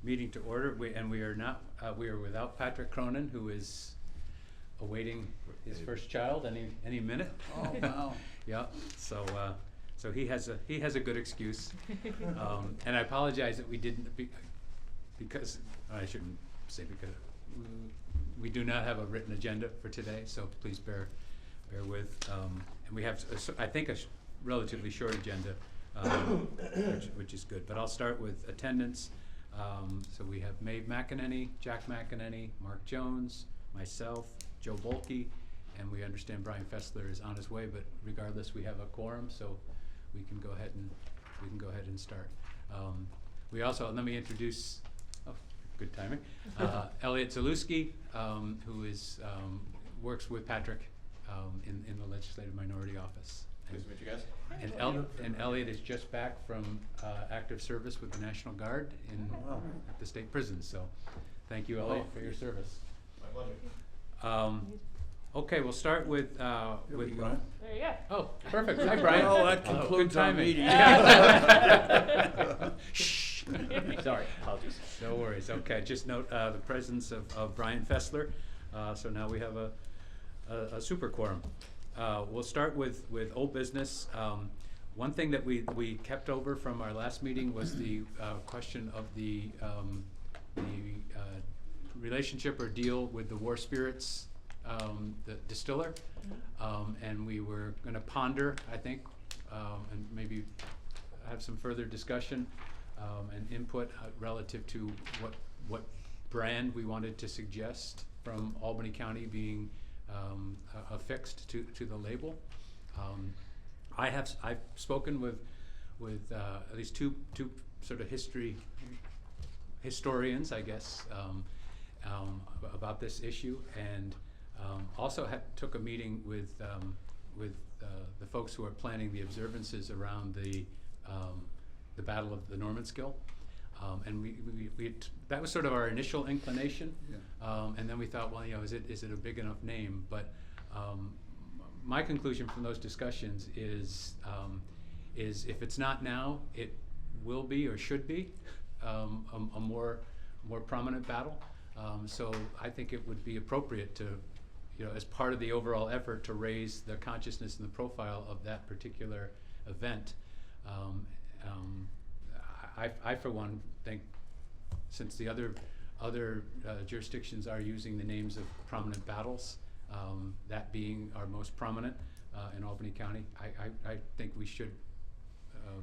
meeting to order. We are without Patrick Cronin, who is awaiting his first child any minute. Oh, wow. Yeah, so he has a good excuse. And I apologize that we didn't, because, I shouldn't say because, we do not have a written agenda for today, so please bear with. And we have, I think, a relatively short agenda, which is good. But I'll start with attendance. So we have Maeve McEnany, Jack McEnany, Mark Jones, myself, Joe Bolke, and we understand Brian Fessler is on his way, but regardless, we have a quorum, so we can go ahead and start. We also, let me introduce, good timing, Elliot Zalewski, who is works with Patrick in the Legislative Minority Office. Nice to meet you guys. And Elliot is just back from active service with the National Guard at the state prison. So, thank you, Elliot, for your service. My pleasure. Okay, we'll start with Brian. There you go. Oh, perfect. Hi, Brian. Well, that concludes our meeting. Shh. Sorry, apologies. No worries. Okay, just note the presence of Brian Fessler. So now we have a super quorum. We'll start with old business. One thing that we kept over from our last meeting was the question of the relationship or deal with the War Spirits, the distiller, and we were going to ponder, I think, and maybe have some further discussion and input relative to what brand we wanted to suggest from Albany County being affixed to the label. I've spoken with at least two sort of historians, I guess, about this issue, and also took a meeting with the folks who are planning the observances around the Battle of the Normanskill. And we that was sort of our initial inclination, and then we thought, well, is it a big enough name? But my conclusion from those discussions is if it's not now, it will be or should be a more prominent battle. So I think it would be appropriate to, as part of the overall effort to raise the consciousness and the profile of that particular event. I for one think, since the other jurisdictions are using the names of prominent battles, that being our most prominent in Albany County, I think we should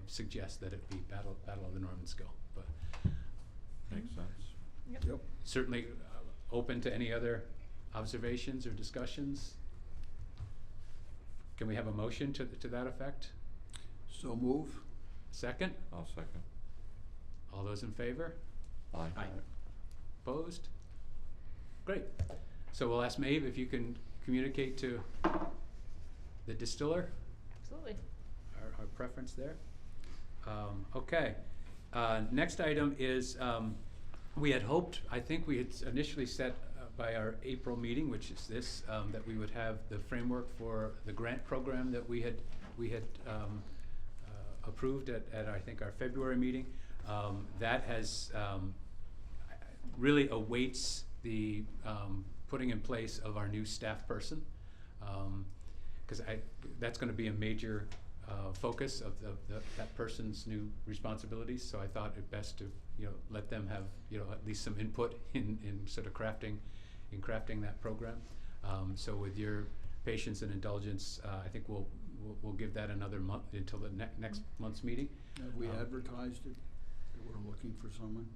suggest that it be Battle of the Normanskill. But Makes sense. Yep. certainly open to any other observations or discussions. Can we have a motion to that effect? So move. Second? I'll second. All those in favor? Aye. Opposed? Great. So we'll ask Maeve if you can communicate to the distiller Absolutely. our preference there. Okay. Next item is we had hoped, I think we had initially set by our April meeting, which is this, that we would have the framework for the grant program that we had approved at I think our February meeting. That has really awaits the putting in place of our new staff person, because that's going to be a major focus of that person's new responsibilities. So I thought it best to let them have at least some input in sort of crafting that program. So with your patience and indulgence, I think we'll give that another month until the next month's meeting. Have we advertised it, that we're looking for someone?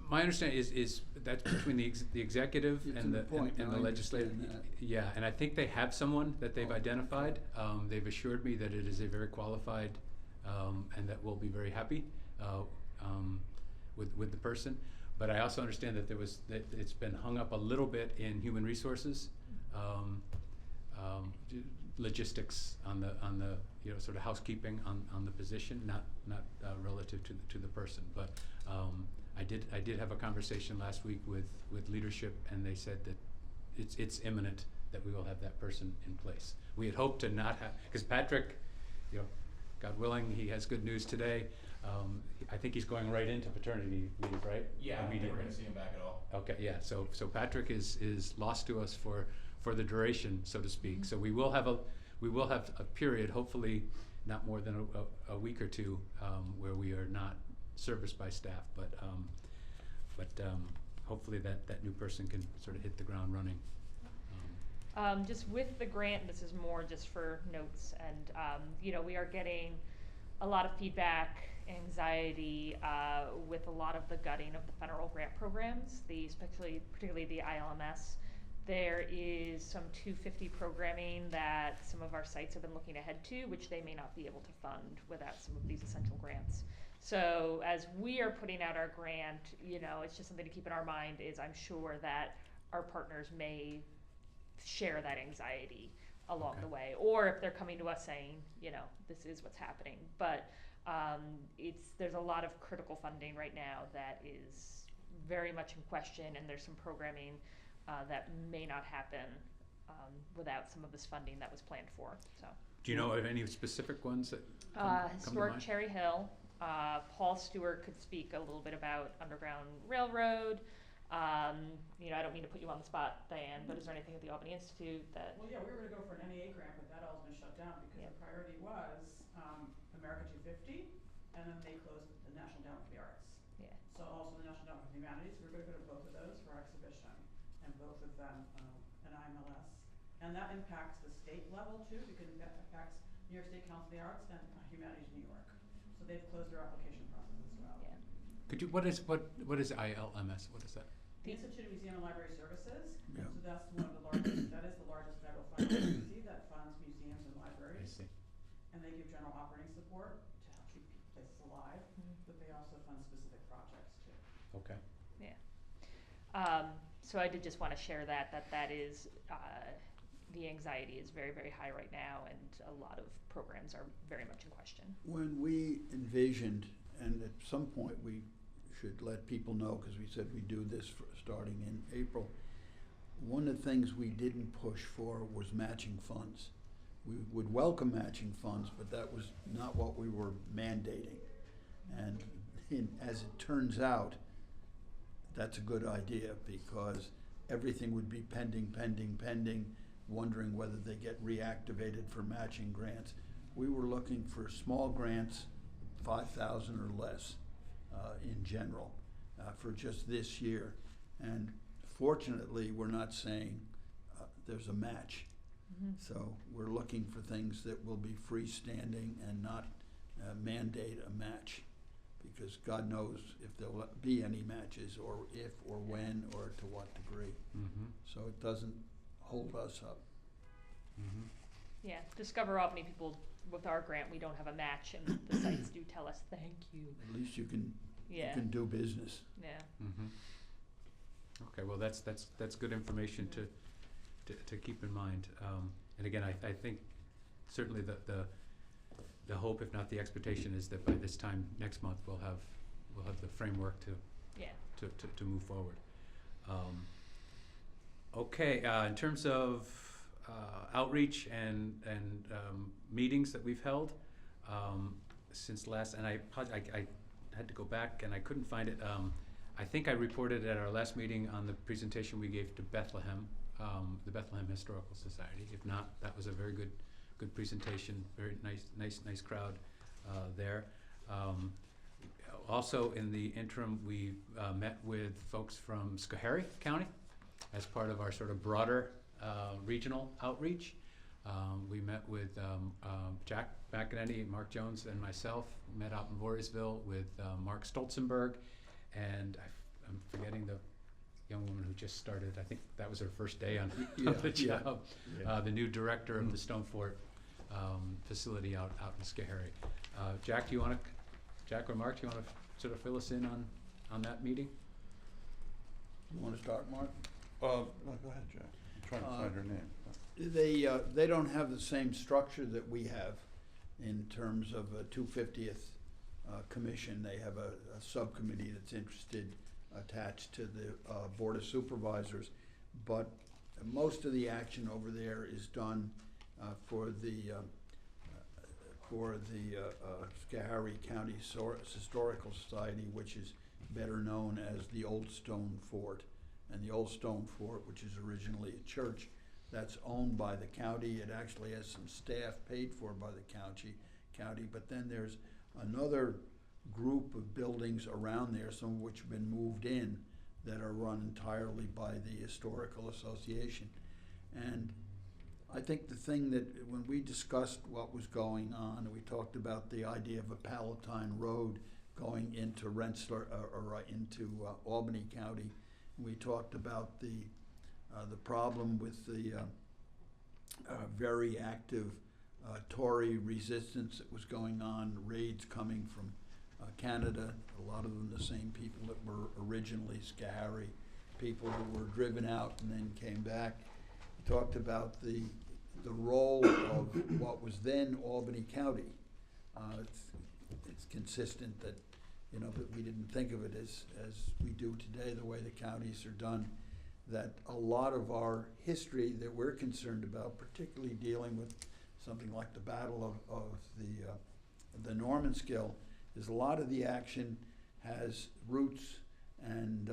My understanding is that's between the executive It's and an appointment, the I legislative. understand that. Yeah, and I think they have someone that they've identified. They've assured me that it is a very qualified and that we'll be very happy with the person. But I also understand that it's been hung up a little bit in human resources, logistics on the sort of housekeeping on the position, not relative to the person. But I did have a conversation last week with leadership, and they said that it's imminent that we will have that person in place. We had hoped to not have, because Patrick, God willing, he has good news today. I think he's going right into paternity leave, right? Yeah, I don't think we're Immediately. gonna see him back at all. Okay, yeah, so Patrick is lost to us for the duration, so to speak. So we will have a period, hopefully not more than a week or two, where we are not serviced by staff, but hopefully that new person can sort of hit the ground running. Just with the grant, this is more just for notes, and we are getting a lot of feedback, anxiety with a lot of the gutting of the federal grant programs, particularly the ILMS. There is some 250 programming that some of our sites have been looking ahead to, which they may not be able to fund without some of these essential grants. So as we are putting out our grant, it's just something to keep in our mind is I'm sure that our partners may share that anxiety along the way, or if they're coming to us saying, this is what's happening. But there's a lot of critical funding right now that is very much in question, and there's some programming that may not happen without some of this funding that was planned for. So, do you know of any specific ones that come to historic mind? Cherry Hill. Paul Stewart could speak a little bit about Underground Railroad. I don't mean to put you on the spot, Diane, but is there anything at the Albany Institute that? Well, yeah, we were gonna go for an NEA grant, but that all's been shut down because the priority was America 250, and then they closed the National Endowment for the Arts. Yeah. So also the National Endowment for the Humanities, we're gonna go to both of those for our exhibition, and both of them an IMLS. And that impacts the state level too, because that impacts New York State Council of the Arts and Humanities New York. So they've closed their application process as well. Yeah. Could you, what is ILMS? What is that? The Institute of Museum and Library Services, Yeah. so that's one of the largest, that is the largest federal funding agency that funds museums and I libraries. see. And they give general operating support to help keep places alive, but they also fund specific projects too. Okay. Yeah. So I did just want to share that is, the anxiety is very, very high right now, and a lot of programs are very much in question. When we envisioned, and at some point we should let people know, because we said we do this starting in April, one of the things we didn't push for was matching funds. We would welcome matching funds, but that was not what we were mandating. And as it turns out, that's a good idea, because everything would be pending, wondering whether they get reactivated for matching grants. We were looking for small grants, 5,000 or less in general, for just this year. And fortunately, we're not saying there's a match. So we're looking for things that will be freestanding and not mandate a match, because God knows if there'll be any matches, or if, or when, or to what degree. So it doesn't hold us up. Yeah, Discover Albany people, with our grant, we don't have a match, and the sites do tell us thank you. At least you can Yeah. do business. Yeah. Okay, well, that's good information to keep in mind. And again, I think certainly the hope, if not the expectation, is that by this time next month we'll have the framework to move forward. Okay, in terms of outreach and meetings that we've held since last, and I had to go back and I couldn't find it. I think I reported at our last meeting on the presentation we gave to Bethlehem, the Bethlehem Historical Society. If not, that was a very good presentation. Very nice crowd there. Also, in the interim, we met with folks from Schoharie County as part of our sort of broader regional outreach. We met with Jack McEnany, Mark Jones, and myself. Met out in Voorheesville with Mark Stolzenberg, and I'm forgetting the young woman who just started. I think that was her first day on the job. The new director of the Stone Fort facility out in Schoharie. Jack, or Mark, do you want to sort of fill us in on that meeting? You want to start, Mark? No, go ahead, Jack. I'm trying to find her name. They don't have the same structure that we have in terms of a 250th commission. They have a subcommittee that's interested, attached to the Board of Supervisors, but most of the action over there is done for the for the Schoharie County Historical Society, which is better known as the Old Stone Fort. And the Old Stone Fort, which is originally a church, that's owned by the county. It actually has some staff paid for by the county, but then there's another group of buildings around there, some of which have been moved in, that are run entirely by the Historical Association. And I think the thing that, when we discussed what was going on, we talked about the idea of a Palatine Road going into Rensselaer, or into Albany County. We talked about the problem with the very active Tory resistance that was going on, raids coming from Canada, a lot of them the same people that were originally Schoharie people who were driven out and then came back. We talked about the role of what was then Albany County. It's consistent that, you know, that we didn't think of it as we do today, the way the counties are done, that a lot of our history that we're concerned about, particularly dealing with something like the Battle of the Normanskill, is a lot of the action has roots and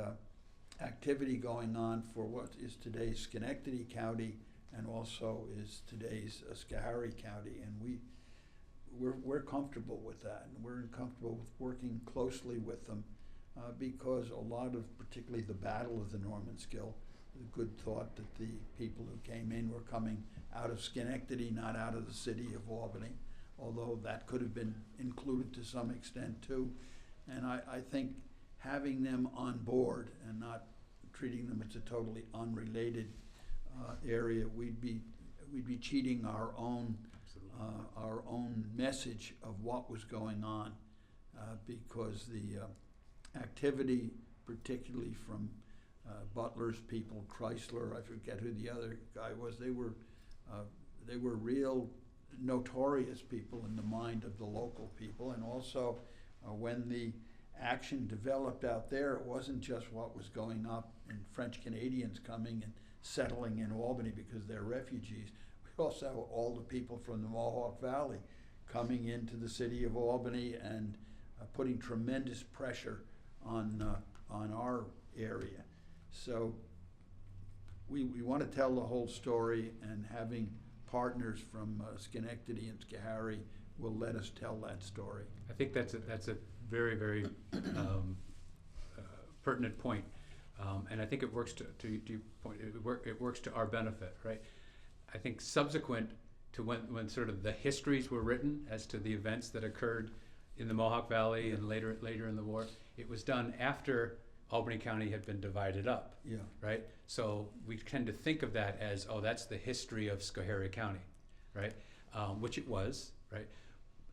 activity going on for what is today's Schenectady County and also is today's Schoharie County, and we're comfortable with that, and we're comfortable with working closely with them because a lot of, particularly the Battle of the Normanskill, the good thought that the people who came in were coming out of Schenectady, not out of the city of Albany, although that could have been included to some extent too. And I think having them on board and not treating them as a totally unrelated area, we'd be cheating our own message of what was going on, because the activity, particularly from Butler's people, Chrysler, I forget who the other guy was, they were real notorious people in the mind of the local people. And also when the action developed out there, it wasn't just what was going up in French Canadians coming and settling in Albany because they're refugees. We also have all the people from the Mohawk Valley coming into the city of Albany and putting tremendous pressure on our area. So we want to tell the whole story, and having partners from Schenectady and Schoharie will let us tell that story. I think that's a very, very pertinent point, and I think it works to your point. It works to our benefit, right? I think subsequent to when sort of the histories were written as to the events that occurred in the Mohawk Valley and later in the war, it was done after Albany County had been divided up. Yeah. Right? So we tend to think of that as, oh, that's the history of Schoharie County, right? Which it was, right?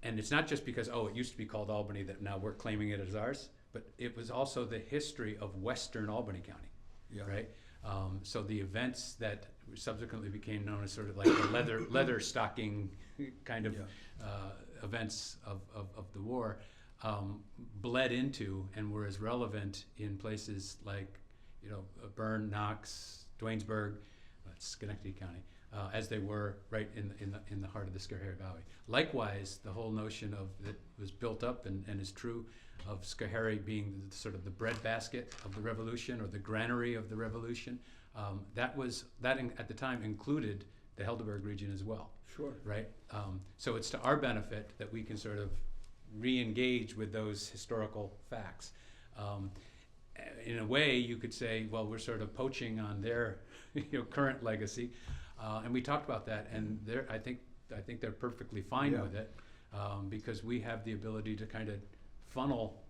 And it's not just because, oh, it used to be called Albany that now we're claiming it as ours, but it was also the history of Western Albany County, Yeah. right? So the events that subsequently became known as sort of like the leather stocking kind of events of the war bled into and were as relevant in places like, you know, Berne, Knox, Duanesburg, Schenectady County, as they were right in the heart of the Schoharie Valley. Likewise, the whole notion of that was built up and is true of Schoharie being sort of the breadbasket of the Revolution, or the granary of the Revolution. That at the time included the Helderberg region as well. Sure. Right. So it's to our benefit that we can sort of re-engage with those historical facts. In a way, you could say, well, we're sort of poaching on their current legacy, and we talked about that, and I think they're perfectly fine with it, because we have the ability to kind of funnel,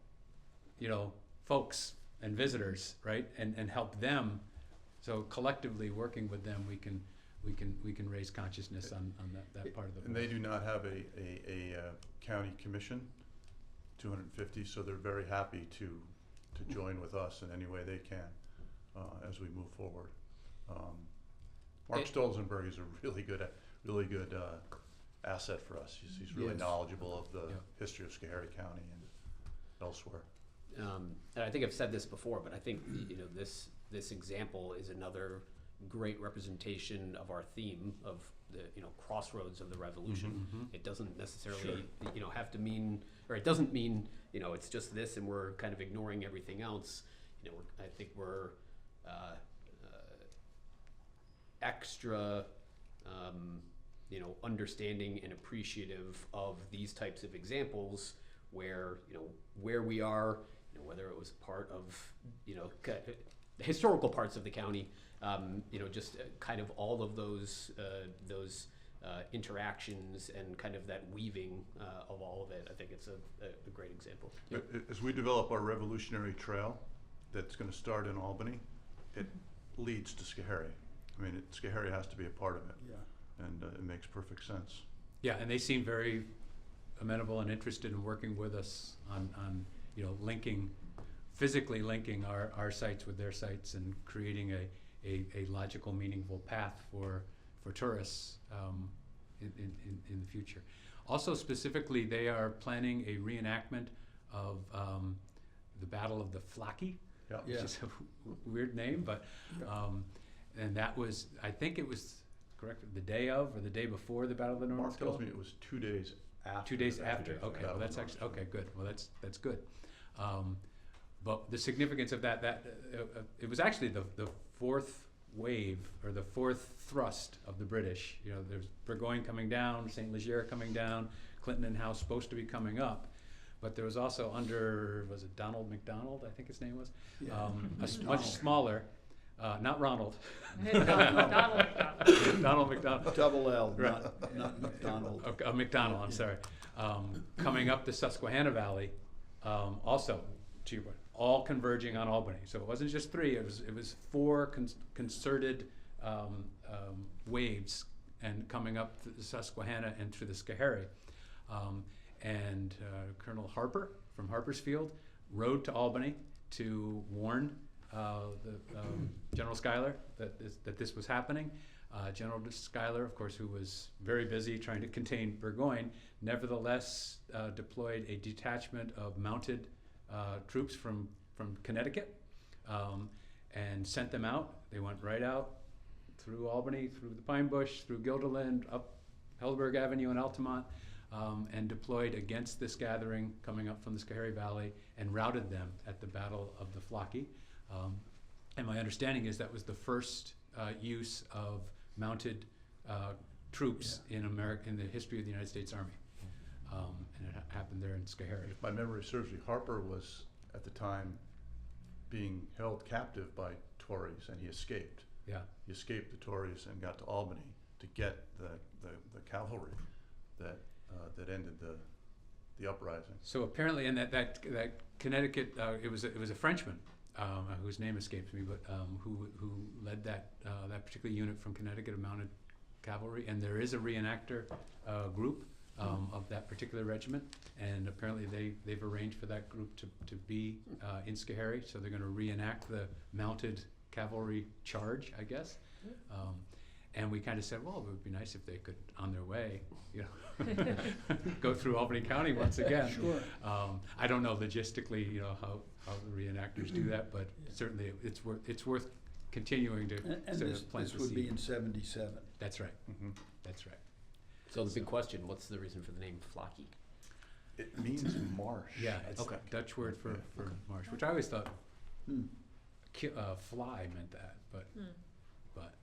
folks and visitors, right, and help them. So collectively, working with them, we can raise consciousness on that part of the. And they do not have a county commission, 250, so they're very happy to join with us in any way they can as we move forward. Mark Stolzenberg is a really good asset for us. He's really Yes. knowledgeable of the history of Schoharie County and elsewhere. And I think I've said this before, but I think this example is another great representation of our theme of the, crossroads of the revolution. It doesn't necessarily, have to mean, or it doesn't mean, it's just this and we're kind of ignoring everything else. I think we're extra, understanding and appreciative of these types of examples where, where we are, whether it was part of, the historical parts of the county, just kind of all of those interactions and kind of that weaving of all of it. I think it's a great example. As we develop our revolutionary trail that's going to start in Albany, it leads to Schoharie. I mean, Schoharie has to be a part of it. Yeah. And it makes perfect sense. Yeah, and they seem very amenable and interested in working with us on physically linking our sites with their sites and creating a logical, meaningful path for tourists in the future. Also, specifically, they are planning a reenactment of the Battle of the Flaki, Yeah. which is a weird name, but and that was, I think it was correct, the day of or the day before the Battle of the North Mark tells me it was 2 days after. 2 days the after. Battle Okay, of well that's North actually Skull. okay. Good. Well, that's good. But the significance of that it was actually the fourth wave or the fourth thrust of the British. There's Burgoyne coming down, Saint Leger coming down, Clinton and Howe supposed to be coming up, but there was also was it Donald MacDonald? I think his name was. Yeah. Much smaller. Not Ronald. Donald. Donald MacDonald. Double L, Right. not McDonald. McDonald, I'm sorry. Coming up the Susquehanna Valley, also, to your point, all converging on Albany. So it wasn't just three, it was four concerted waves and coming up the Susquehanna and through the Schoharie. And Colonel Harper from Harpersfield rode to Albany to warn General Schuyler that this was happening. General Schuyler, of course, who was very busy trying to contain Burgoyne, nevertheless deployed a detachment of mounted troops from Connecticut and sent them out. They went right out through Albany, through the Pine Bush, through Guilderland, up Helderberg Avenue in Altamont, and deployed against this gathering coming up from the Schoharie Valley and routed them at the Battle of the Flaki. And my understanding is that was the first use of mounted troops in the history of the United States Army. And it happened there in Schoharie. If my memory serves me, Harper was at the time being held captive by Tories, and he escaped. Yeah. He escaped the Tories and got to Albany to get the cavalry that ended the uprising. So apparently, and that Connecticut, it was a Frenchman whose name escapes me, but who led that particular unit from Connecticut of mounted cavalry, and there is a reenactor group of that particular regiment, and apparently they've arranged for that group to be in Schoharie, so they're going to reenact the mounted cavalry charge, I guess. And we kind of said, well, it would be nice if they could, on their way, go through Albany County once again. Sure. I don't know logistically, how the reenactors do that, but certainly it's worth continuing to And sort this of plant the would be seed. in 77. That's right. Mm-hmm. That's right. So the big question, what's the reason for the name Flaki? It means marsh. Yeah, it's Okay. Dutch word for Okay. marsh, which I always thought Hmm. fly meant that, but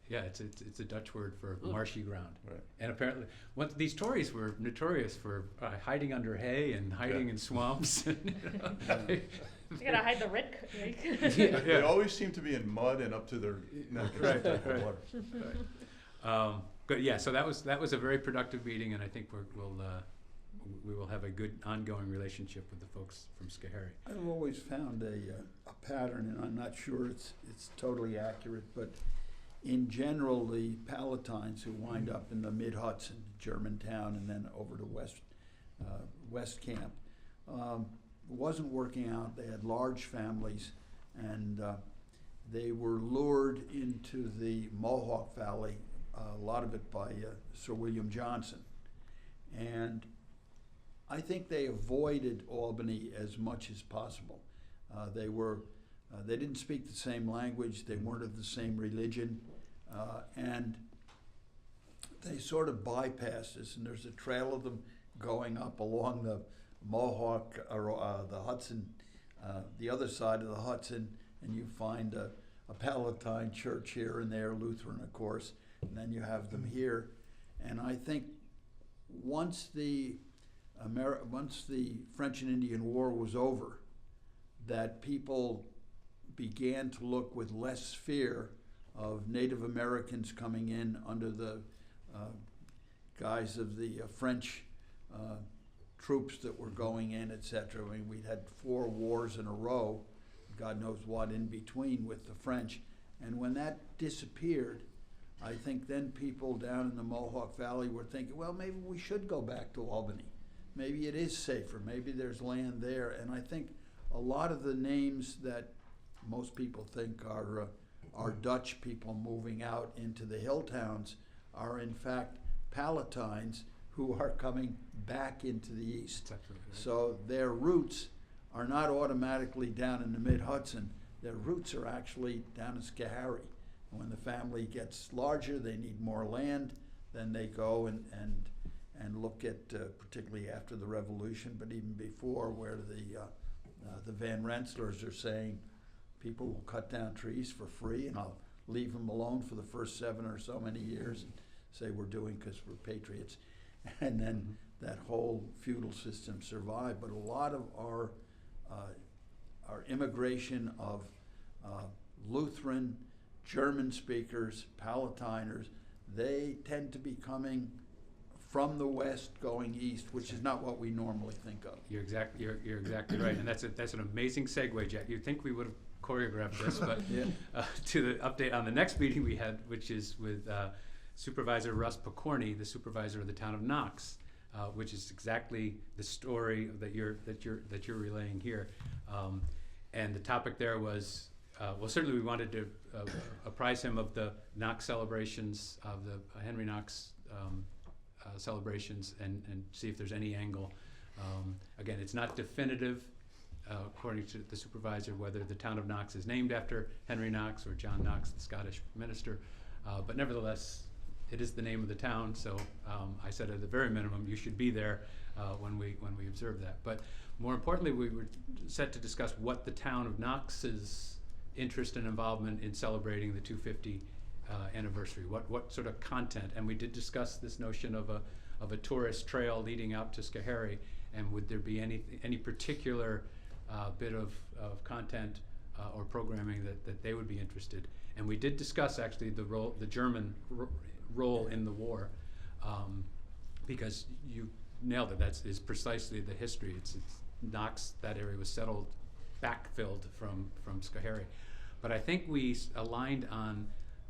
yeah, it's a Dutch word for marshy ground. Right. And apparently, these Tories were notorious for hiding under hay and hiding in swamps. You gotta hide the red. They always seem to be in mud and up to their neck in Right, some type of right. water. Good. Yeah. So that was a very productive meeting, and I think we will have a good ongoing relationship with the folks from Schoharie. I've always found a pattern, and I'm not sure it's totally accurate, but in general, the Palatines who wind up in the mid-Hudson, Germantown, and then over to West Camp, wasn't working out. They had large families, and they were lured into the Mohawk Valley, a lot of it by Sir William Johnson. And I think they avoided Albany as much as possible. They didn't speak the same language. They weren't of the same religion. And they sort of bypass this, and there's a trail of them going up along the Mohawk, or the Hudson, the other side of the Hudson, and you find a Palatine church here and there, Lutheran, of course, and then you have them here. And I think once the French and Indian War was over, that people began to look with less fear of Native Americans coming in under the guise of the French troops that were going in, etc. I mean, we'd had 4 wars in a row, God knows what in between with the French. And when that disappeared, I think then people down in the Mohawk Valley were thinking, well, maybe we should go back to Albany. Maybe it is safer. Maybe there's land there. And I think a lot of the names that most people think are Dutch people moving out into the hill towns are in fact Palatines who are coming back into the east. Exactly right. So their roots are not automatically down in the mid-Hudson. Their roots are actually down in Schoharie. And when the family gets larger, they need more land, then they go and look at, particularly after the Revolution, but even before, where the Van Rensselaers are saying, people will cut down trees for free, and I'll leave them alone for the first 7 or so many years and say we're doing because we're patriots. And then that whole feudal system survived. But a lot of our immigration of Lutheran, German speakers, Palatiners, they tend to be coming from the west going east, which is not what we normally think of. You're exactly right, and that's an amazing segue, Jack. You'd think we would have choreographed this, but Yeah. To the update on the next meeting we had, which is with Supervisor Russ Picorni, the supervisor of the town of Knox, which is exactly the story that you're relaying here. And the topic there was, well, certainly we wanted to apprise him of the Knox celebrations, of the Henry Knox celebrations, and see if there's any angle. Again, it's not definitive, according to the supervisor, whether the town of Knox is named after Henry Knox or John Knox, the Scottish minister, but nevertheless, it is the name of the town, so I said at the very minimum, you should be there when we observe that. But more importantly, we were set to discuss what the town of Knox's interest and involvement in celebrating the 250 anniversary, what sort of content, and we did discuss this notion of a tourist trail leading out to Schoharie, and would there be any particular bit of content or programming that they would be interested. And we did discuss actually the German role in the war, because you nailed it. That is precisely the history. It's Knox, that area was settled, backfilled from Schoharie. But I think we aligned on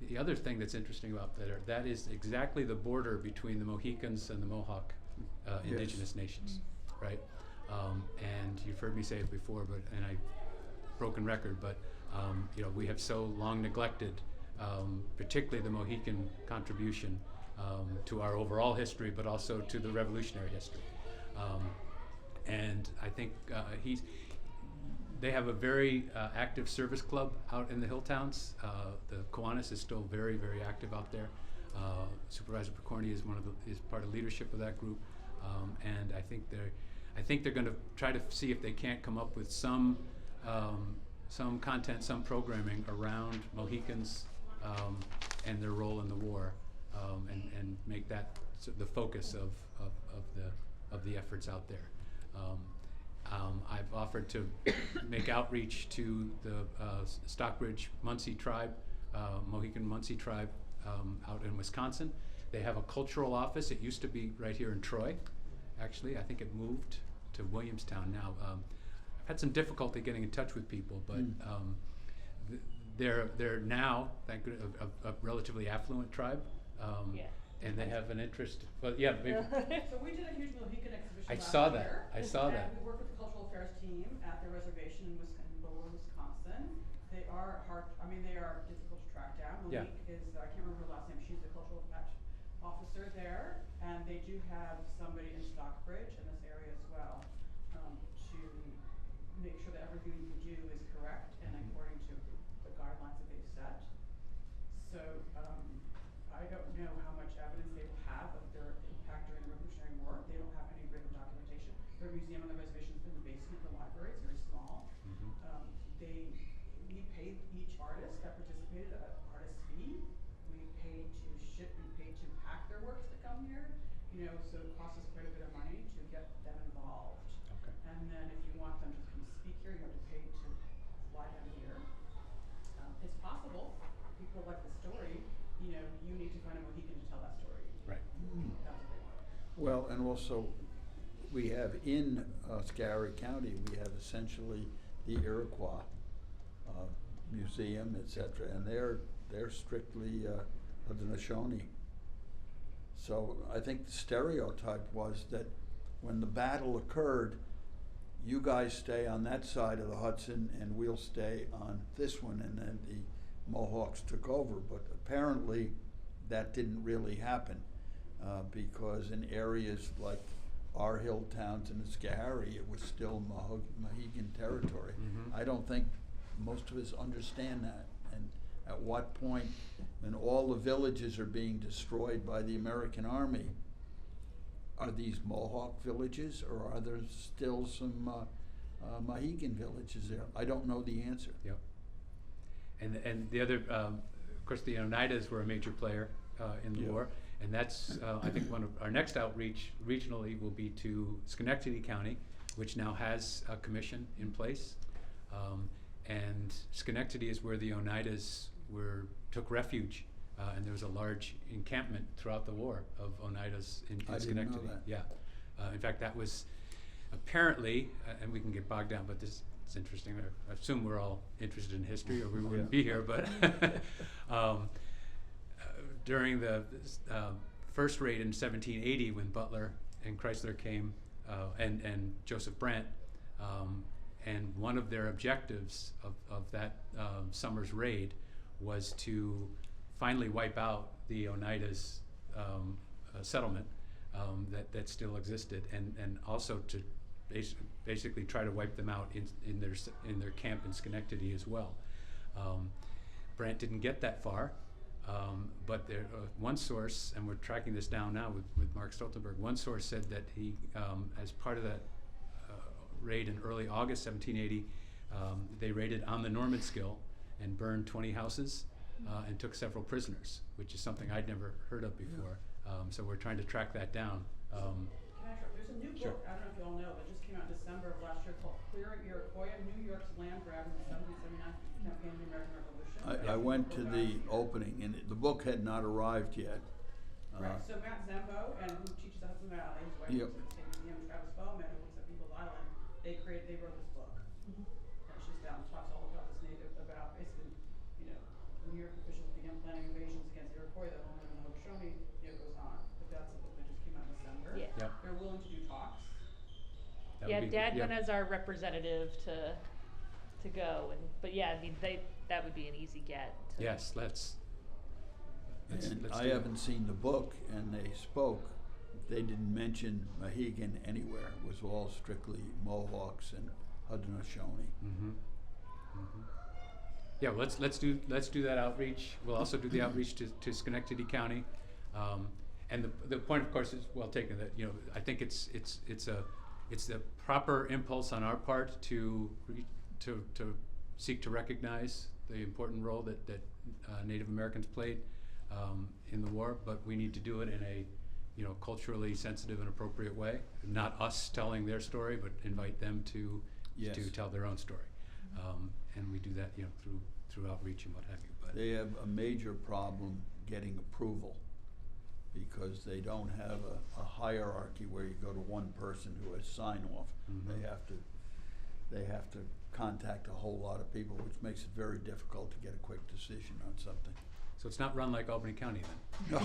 the other thing that's interesting about that is exactly the border between the Mohicans and the Mohawk indigenous nations, right? And you've heard me say it before, and I broken record, but we have so long neglected, particularly the Mohican contribution to our overall history, but also to the revolutionary history. And I think they have a very active service club out in the hill towns. The Kiwanis is still very, very active out there. Supervisor Picorni is is part of leadership of that group, and I think they're going to try to see if they can't come up with some content, some programming around Mohicans and their role in the war, and make that the focus of the efforts out there. I've offered to make outreach to the Stockbridge Munsee tribe, Mohican Munsee tribe out in Wisconsin. They have a cultural office. It used to be right here in Troy, actually. I think it moved to Williamstown now. I've had some difficulty getting in touch with people, but they're now, thank goodness, a relatively affluent tribe. Yeah. And they have an interest. Well, yeah. Maybe. So we did a huge Mohican exhibition I last saw year. that. I saw and that. we worked with the cultural affairs team at their reservation in Lowell, Wisconsin. They are they are difficult to track down. Yeah. Monique is, I can't remember her last name, she's the cultural officer there, and they do have somebody in Stockbridge in this area as well, to make sure that everything we do is correct and according to the guidelines that they've set. So, I don't know how much evidence they will have of their impact during the Revolutionary War. They don't have any written documentation. Their museum on the reservation is in the basement of the library. It's very small. We paid each artist that participated an artist fee. We paid to ship, we paid to pack their works to come here. You know, so it costs us quite a bit of money to get them involved. Okay. And then if you want them to come speak here, you have to pay to fly them here. It's possible. People like the story. You know, you need to find a Mohican to tell that story. Right. That's what they want. Well, and also, we have in Scary County, we have essentially the Iroquois Museum, et cetera, and they're strictly Haudenosaunee. So I think the stereotype was that when the battle occurred, you guys stay on that side of the Hudson and we'll stay on this one, and then the Mohawks took over. But apparently that didn't really happen because in areas like our hill towns in the Schoharie, it was still Mohegan territory. I don't think most of us understand that. And at what point, when all the villages are being destroyed by the American Army, are these Mohawk villages, or are there still some Mohegan villages there? I don't know the answer. Yep. And the other, of course, the Oneidas were a major player in the Yeah. war, and that's I think one of our next outreach regionally will be to Schenectady County, which now has a commission in place, and Schenectady is where the Oneidas took refuge, and there was a large encampment throughout the war of Oneidas in I didn't Schenectady. know that. Yeah, in fact, that was apparently, and we can get bogged down, but this. It's interesting. I assume we're all interested in history, or we wouldn't be here. But during the first raid in 1780, when Butler and Chrysler came, and Joseph Brant, and one of their objectives of that summer's raid was to finally wipe out the Oneidas settlement that still existed, and also to basically try to wipe them out in their camp in Schenectady as well. Brant didn't get that far, but there one source, and we're tracking this down now with Mark Stoltenberg, one source said that he, as part of that raid in early August 1780, they raided on the Normanskill and burned 20 houses and took several prisoners, which is something I'd never heard of before. So we're trying to track that down. Can I interrupt? There's a new Sure. book, I don't know if you all know, that just came out in December of last year called Clearing Iroquois, New York's Land Grab in the 1779 Campaign of the American Revolution. I went to the opening, and the book had not arrived yet. Right, so Matt Zambo, and who teaches at Hudson Valley, his wife Yep. works at the State Museum, Travis Bowman, who works at People's Island, they wrote this book. And it's just talks all about this native, about basically, you know, New York officials began planning invasions against Iroquois, the homeland of the Haudenosaunee, it goes on. But that's a book that just came out in December. Yeah. Yep. They're willing to do talks. That Yeah, would be- Dad yeah. went as our representative to go, but yeah, I mean, that would be an easy get. Yes, let's And I do it. haven't seen the book, and they spoke. They didn't mention Mohegan anywhere. It was all strictly Mohawks and Haudenosaunee. Yeah, well, let's do that outreach. We'll also do the outreach to Schenectady County, and the point, of course, is well taken. That I think it's the proper impulse on our part to seek to recognize the important role that Native Americans played in the war, but we need to do it in a culturally sensitive and appropriate way. Not us telling their story, but invite them to Yes. tell their own story, and we do that through outreach and what have you. But They have a major problem getting approval because they don't have a hierarchy where you go to one person who has sign off. Mhm. They have to contact a whole lot of people, which makes it very difficult to get a quick decision on something. so it's not run like Albany County then. No.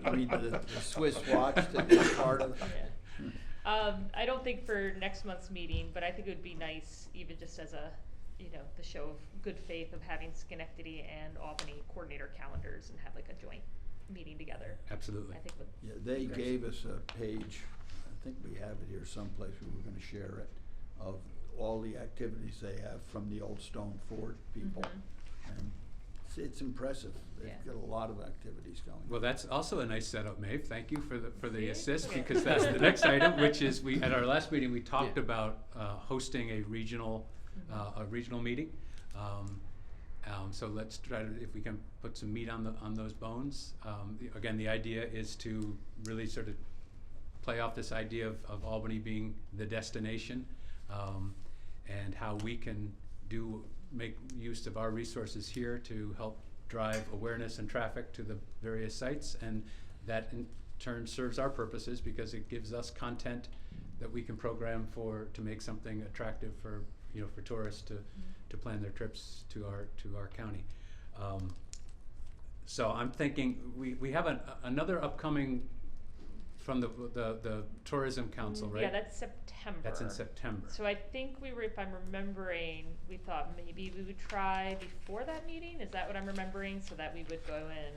I mean, the Swiss watch that is part of. Yeah. I don't think for next month's meeting, but I think it would be nice, even just as a, the show of good faith of having Schenectady and Albany coordinator calendars and have like a joint meeting together. Absolutely. I think would. Yeah, they Great. gave us a page, I think we have it here someplace, we were gonna share it, of all the activities they have from the Old Stone Fort people. Mhm. And It's impressive. They've Yeah. got a lot of activities going. Well, that's also a nice setup, Maeve. Thank you for the See? assist, Okay. because that's the next item, which is at our last meeting, we talked Yeah. about hosting a regional meeting. So let's try to, if we can put some meat on those bones. Again, the idea is to really sort of play off this idea of Albany being the destination, and how we can make use of our resources here to help drive awareness and traffic to the various sites, and that in turn serves our purposes because it gives us content that we can program to make something attractive for tourists to plan their trips to our county. So I'm thinking we have another upcoming from the Tourism Council, right? Yeah, that's September. That's in September. So I think if I'm remembering, we thought maybe we would try before that meeting. Is that what I'm remembering? So that we would go in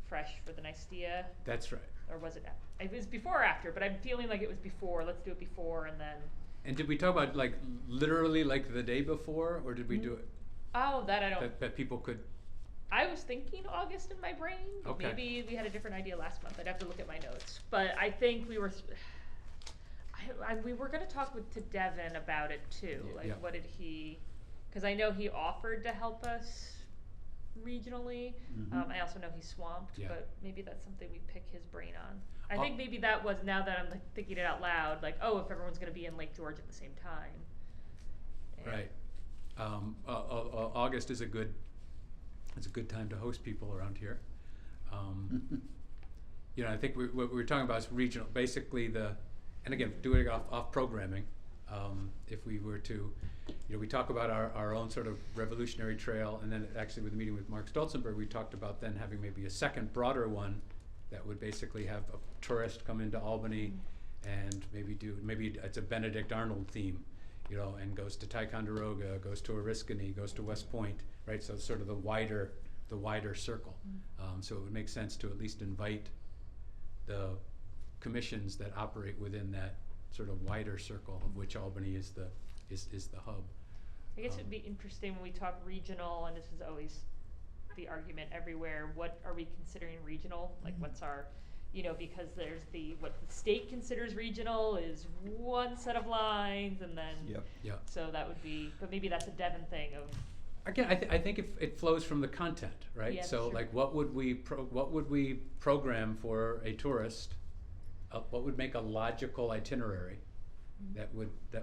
fresh for the Nistia, That's right. or was it? It was before or after, but I'm feeling like it was before. Let's do it before, and then. And did we talk about like literally like the day before, or did we do it Oh, that I don't. that people could? I was thinking August in my brain, but Okay. maybe we had a different idea last month. I'd have to look at my notes. But I think we were, we were gonna talk to Devin about it too. Yeah. Like, Yeah. what did he, cause I know he offered to help us regionally. Mhm. I also know he's swamped, Yeah. but maybe that's something we pick his brain on. I I'll- think maybe that was, now that I'm like thinking it out loud, like, oh, if everyone's gonna be in Lake George at the same time. And- Right. August is a good time to host people around here. I think what we were talking about is regional, basically and again, doing off programming. If we were to, we talk about our own sort of revolutionary trail, and then actually with the meeting with Mark Stolzenberg, we talked about then having maybe a second broader one that would basically have a tourist come into Albany and maybe it's a Benedict Arnold theme, and goes to Ticonderoga, goes to Oriskany, goes to West Point, right? So sort of the wider circle. So it would make sense to at least invite the commissions that operate within that sort of wider circle, of which Albany is the hub. I guess it'd be interesting when we talk regional, and this is always the argument everywhere, what are we considering regional? Like, what's our, because there's what the state considers regional is one set of lines, and then, Yep. Yeah. so that would be, but maybe that's a Devon thing of, Again, I think it flows from the content, right? Yeah, So sure. like, what would we program for a tourist? What would make a logical itinerary that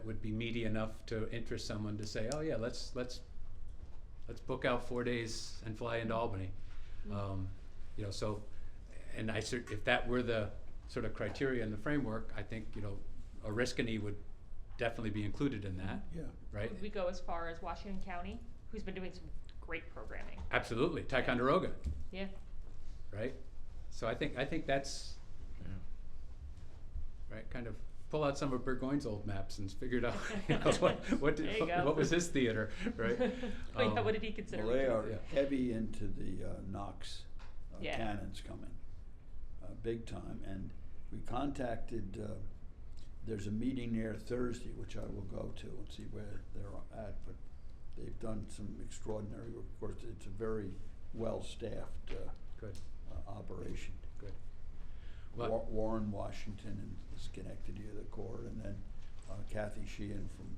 would be meaty enough to interest someone to say, oh yeah, let's book out 4 days and fly into Albany. So, and if that were the sort of criteria and the framework, I think Oriskany would definitely be included in that, Yeah. right? would we go as far as Washington County, who's been doing some great programming? Absolutely, Ticonderoga, Yeah. right? So I think that's right. Kind of pull out some of Burgoyne's old maps and figure it out. There you go. What was his theater, right? But yeah, what did he consider? Well, they are Yeah. heavy into the Knox Yeah. cannons coming, big time. And we contacted, there's a meeting there Thursday, which I will go to and see where they're at. But they've done some extraordinary, of course, it's a very well-staffed Good, operation. good. Well, Warren Washington and Schenectady of the Corps, and then Kathy Sheehan from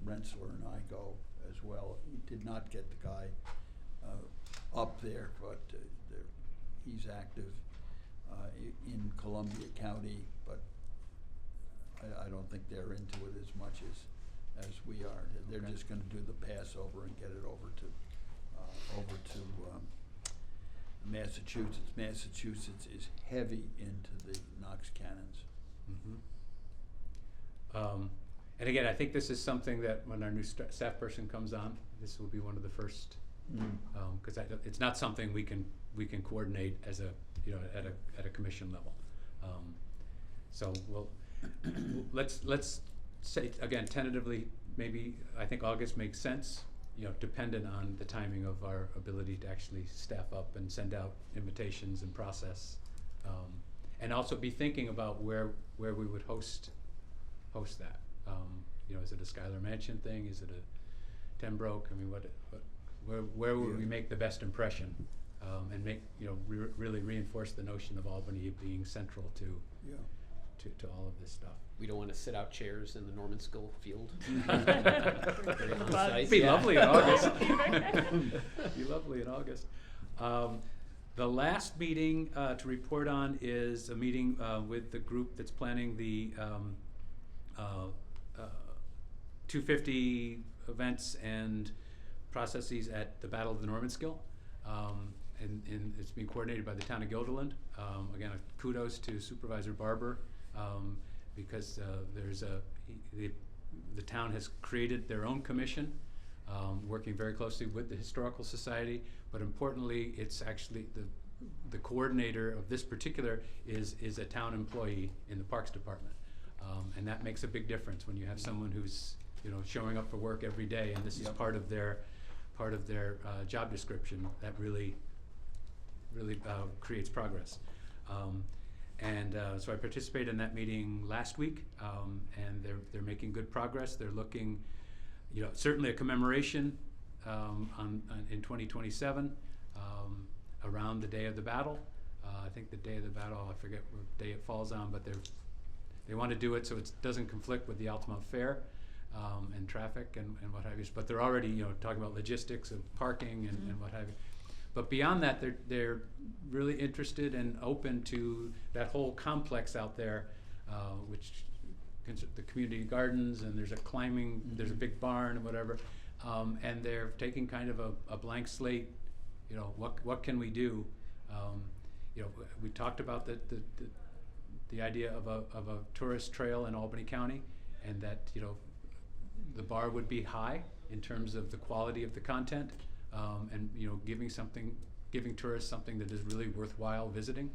Rensselaer and I go as well. We did not get the guy up there, but he's active in Columbia County, but I don't think they're into it as much as we are. They're Okay. just gonna do the Passover and get it over to Massachusetts. Massachusetts is heavy into the Knox cannons. And again, I think this is something that when our new staff person comes on, this will be one of the first, because it's not something we can coordinate as at a commission level. So let's say again tentatively, maybe I think August makes sense. Dependent on the timing of our ability to actually staff up and send out invitations and process, and also be thinking about where we would host that. Is it a Schuyler Mansion thing? Is it a Tenbrook? I mean, where would we Yeah. make the best impression, and make, really reinforce the notion of Albany being central to Yeah. all of this stuff. We don't want to sit out chairs in the Norman School field. The On bugs. site, It'd be yeah. lovely in August. Be lovely in August. The last meeting to report on is a meeting with the group that's planning the 250 events and processes at the Battle of the Normanskill. And it's being coordinated by the town of Guilderland. Again, kudos to Supervisor Barber, because the town has created their own commission, working very closely with the Historical Society, but importantly, it's actually the coordinator of this particular is a town employee in the Parks Department. And that makes a big difference when you have someone who's, showing up for work every day, and this is Yep. part of their job description. That really creates progress. So I participated in that meeting last week, and they're making good progress. They're looking, certainly a commemoration in 2027 around the day of the battle. I think the day of the battle, I forget what day it falls on, but they want to do it so it doesn't conflict with the Altamont Fair and traffic and what have you. But they're already talking about logistics of parking and what have you. But beyond that, they're really interested and open to that whole complex out there, which the community gardens, and there's a climbing, there's a big barn and whatever, and they're taking kind of a blank slate. What can we do? We talked about the idea of a tourist trail in Albany County, and that the bar would be high in terms of the quality of the content. And giving tourists something that is really worthwhile visiting.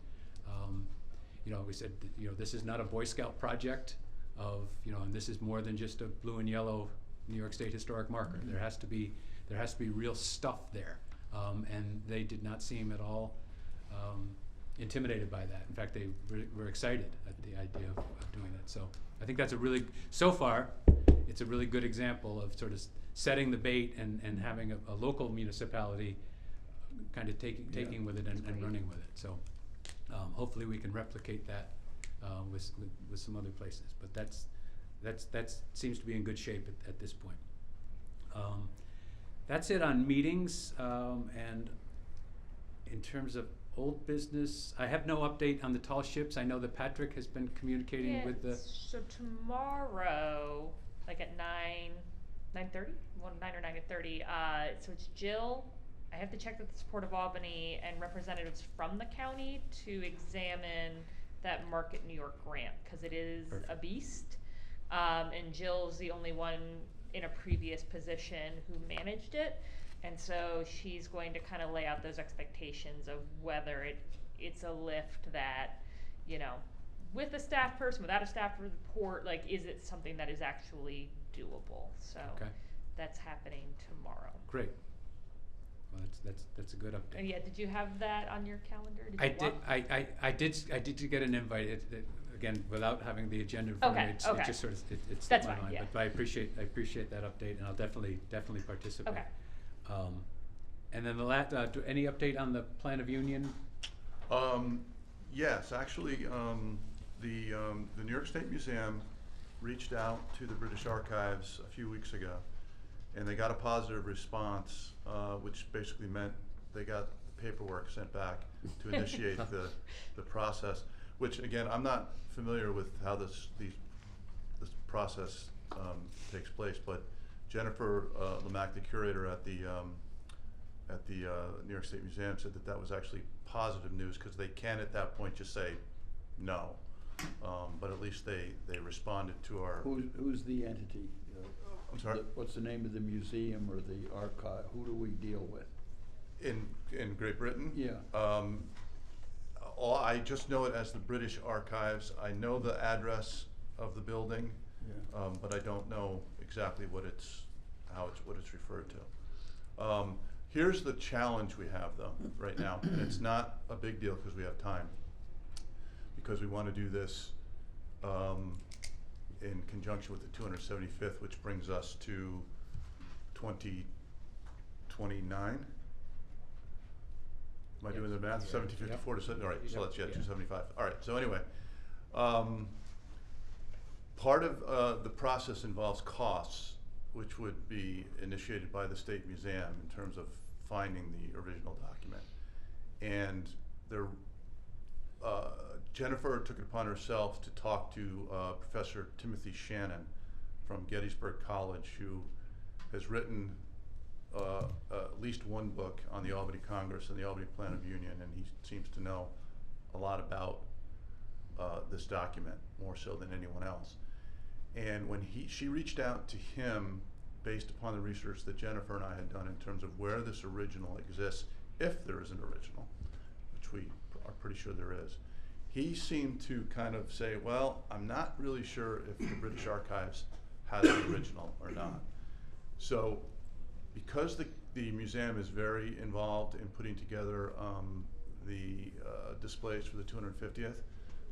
We said this is not a Boy Scout project and this is more than just a blue and yellow New York State historic marker. There has to be real stuff there, and they did not seem at all intimidated by that. In fact, they were excited at the idea of doing that. So I think that's so far it's a really good example of sort of setting the bait and having a local municipality kind of taking with it and running with it. So hopefully we can replicate that with some other places. But that seems to be in good shape at this point. That's it on meetings. And in terms of old business, I have no update on the tall ships. I know that Patrick has been communicating with the. So tomorrow, like at 9:30, 9 or 9:30. So it's Jill. I have to check with the Port of Albany and representatives from the county to examine that Market New York grant, because it is a beast. And Jill's the only one in a previous position who managed it. And so she's going to kind of lay out those expectations of whether it's a lift that, with a staff person, without a staff report, is it something that is actually doable? So that's happening tomorrow. Great. Well, that's a good update. Yeah, did you have that on your calendar? I did get an invite. Again, without having the agenda in front of me, it just sort of it slipped my mind. Yeah. But I appreciate that update, and I'll definitely participate. Okay. And then any update on the plan of union? Yes, actually, the New York State Museum reached out to the British Archives a few weeks ago, and they got a positive response, which basically meant they got the paperwork sent back to initiate the process. Which, again, I'm not familiar with how this process takes place, but Jennifer Lemack, the curator at the New York State Museum, said that was actually positive news, because they can at that point just say no, but at least they responded to our. Who's the entity? I'm sorry? What's the name of the museum or the archive? Who do we deal with? In Great Britain? Yeah. I just know it as the British Archives. I know the address of the building, but I don't know exactly what it's referred to. Here's the challenge we have, though, right now, and it's not a big deal because we have time, because we want to do this in conjunction with the 275th, which brings us to 29. Am I doing the math? Yeah. 1754 to 7, all right, so Yep. that's, yeah, Yeah. 275. All right, so anyway, part of the process involves costs, which would be initiated by the State Museum in terms of finding the original document. And there, Jennifer took it upon herself to talk to Professor Timothy Shannon from Gettysburg College, who has written at least one book on the Albany Congress and the Albany Plan of Union, and he seems to know a lot about this document, more so than anyone else. And when she reached out to him based upon the research that Jennifer and I had done in terms of where this original exists, if there is an original, which we are pretty sure there is, he seemed to kind of say, well, I'm not really sure if the British Archives has the original or not. So because the museum is very involved in putting together the displays for the 250th,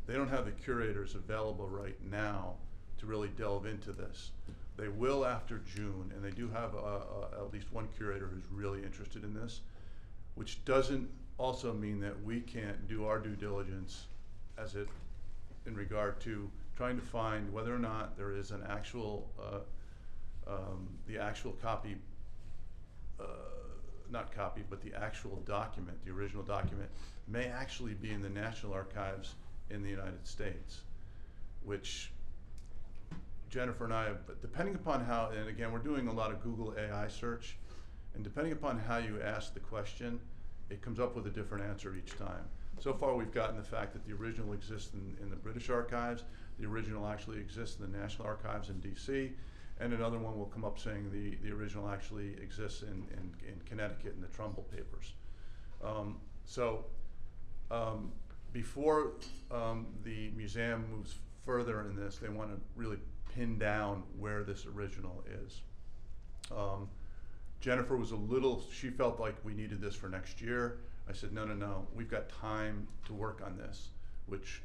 they don't have the curators available right now to really delve into this. They will after June, and they do have at least one curator who's really interested in this, which doesn't also mean that we can't do our due diligence in regard to trying to find whether or not there is an actual, the actual copy, not copy, but the actual document, the original document, may actually be in the National Archives in the United States, which Jennifer and I have, but depending upon how, and again, we're doing a lot of Google AI search, and depending upon how you ask the question, it comes up with a different answer each time. So far, we've gotten the fact that the original exists in the British Archives, the original actually exists in the National Archives in DC, and another one will come up saying the original actually exists in Connecticut in the Trumbull Papers. Before the museum moves further in this, they want to really pin down where this original is. Jennifer was she felt like we needed this for next year. I said, no, we've got time to work on this, which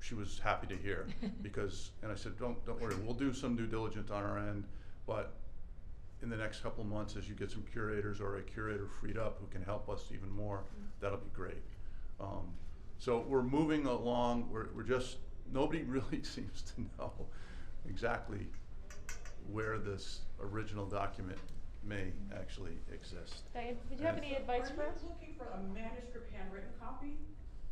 she was happy to hear because, and I said, don't worry, we'll do some due diligence on our end, but in the next couple of months, as you get some curators or a curator freed up who can help us even more, that'll be great. So we're moving along, we're just, nobody really seems to know exactly where this original document may actually exist. Diane, did you have any advice for us? Are you looking for a manuscript handwritten copy?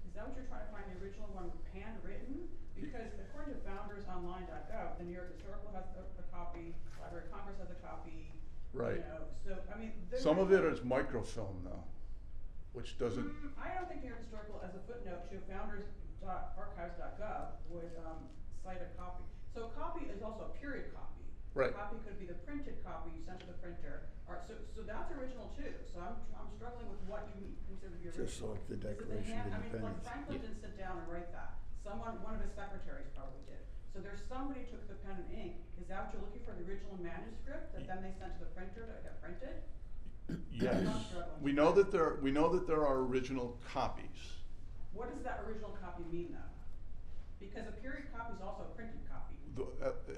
Is that what you're trying to find, the original one handwritten? Because according to foundersonline.gov, the New York Historical has a copy, Library of Congress has a copy. Right. You know, so, I mean, Some of it is microfilm though, which doesn't. I don't think New York Historical, as a footnote, to founders.archives.gov would cite a copy. So a copy is also a period copy. Right. A copy could be the printed copy you sent to the printer. All right, so that's original too. So I'm struggling with what you consider to be original. Just like the Is it Declaration of I mean, like Independence. Franklin didn't sit down and write that. One of his secretaries probably did. So there's somebody took the pen and ink. Is that what you're looking for, the original manuscript that then they sent to the printer to get printed? Yes. I'm not struggling. We know that there are original copies. What does that original copy mean though? Because a period copy is also a printed copy.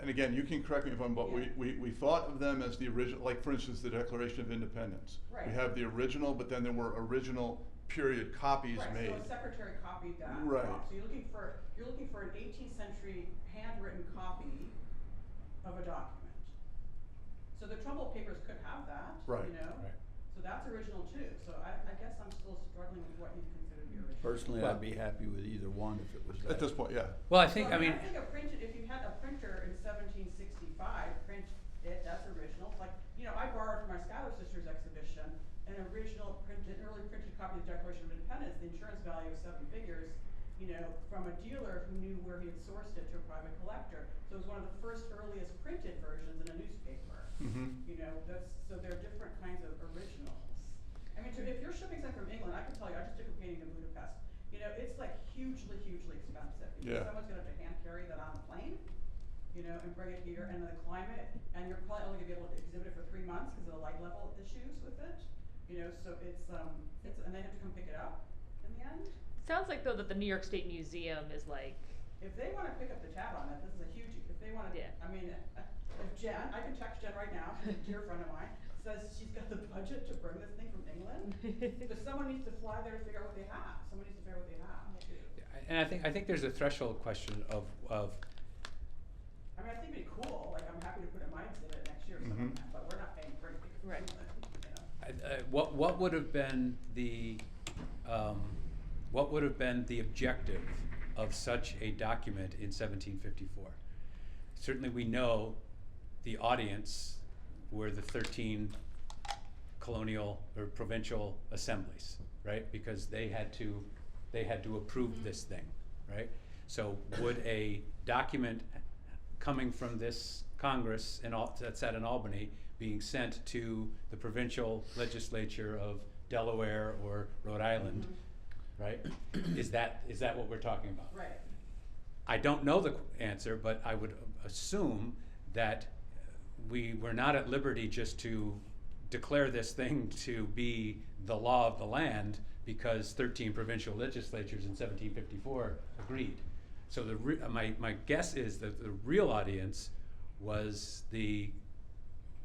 And again, you can correct me if I'm, but Yeah. we thought of them as the original, like for instance, the Declaration of Independence. Right. We have the original, but then there were original period copies made. Right, so a secretary copied that. Right. off. So you're looking for an 18th century handwritten copy of a document. So the Trumbull papers could have that, Right. you know? Right. So that's original too. So I guess I'm still struggling with what you consider the original. Personally, Well- I'd be happy with either one if it was that. At this point, yeah. Well, I think, So, I mean, if you had a printer in 1765, print it, that's original. Like, you know, I borrowed from our Scholar Sisters exhibition an original printed, early printed copy of the Declaration of Independence, the insurance value of 7 figures, you know, from a dealer who knew where he had sourced it to a private collector. So it was one of the first earliest printed versions in a newspaper. Mm-hmm. You know, so there are different kinds of originals. I mean, if you're shipping something from England, I can tell you, I just took a painting to Budapest. You know, it's like hugely, hugely expensive. Because Yeah. someone's gonna have to hand carry that on the plane, you know, and bring it here, and the climate, and you're probably only gonna be able to exhibit it for 3 months because of the light level issues with it. You know, so it's, and they have to come pick it up in the end. Sounds like though that the New York State Museum is like, If they wanna pick up the tab on it, this is a huge, if they wanna, Yeah. I mean, if Jen, I can text Jen right now, she's a dear friend of mine, says she's got the budget to bring this thing from England, but someone needs to fly there to figure out what they have. Someone needs to figure out what they have. And I think there's a threshold question of I mean, I think it'd be cool, like, I'm happy to put in my exhibit next year or something, Mhm. but we're not paying for anything from Right. England, you know. what would have been the objective of such a document in 1754? Certainly we know the audience were the 13 colonial or provincial assemblies, right? Because they had to approve this thing, right? So would a document coming from this Congress that sat in Albany being sent to the provincial legislature of Delaware or Rhode Island, right? Is that what we're talking about? Right. I don't know the answer, but I would assume that we were not at liberty just to declare this thing to be the law of the land because 13 provincial legislatures in 1754 agreed. So my guess is that the real audience was the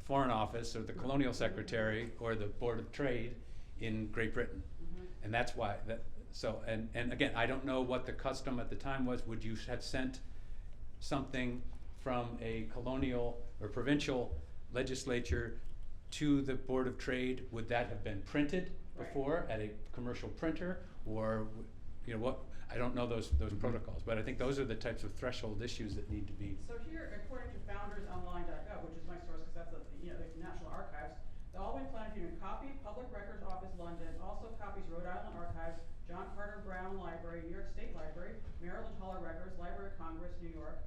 Foreign Office or the Colonial Secretary or the Board of Trade in Great Britain. And that's why and again, I don't know what the custom at the time was. Would you have sent something from a colonial or provincial legislature to the Board of Trade? Would that have been printed before at a commercial printer, or you know what? I don't know those protocols, but I think those are the types of threshold issues that need to be. So here, according to foundersonline.gov, which is my source because that's the National Archives, the Albany Planning Union copy, Public Records Office, London, also copies Rhode Island Archives, John Carter Brown Library, New York State Library, Maryland Hall of Records, Library of Congress, New York,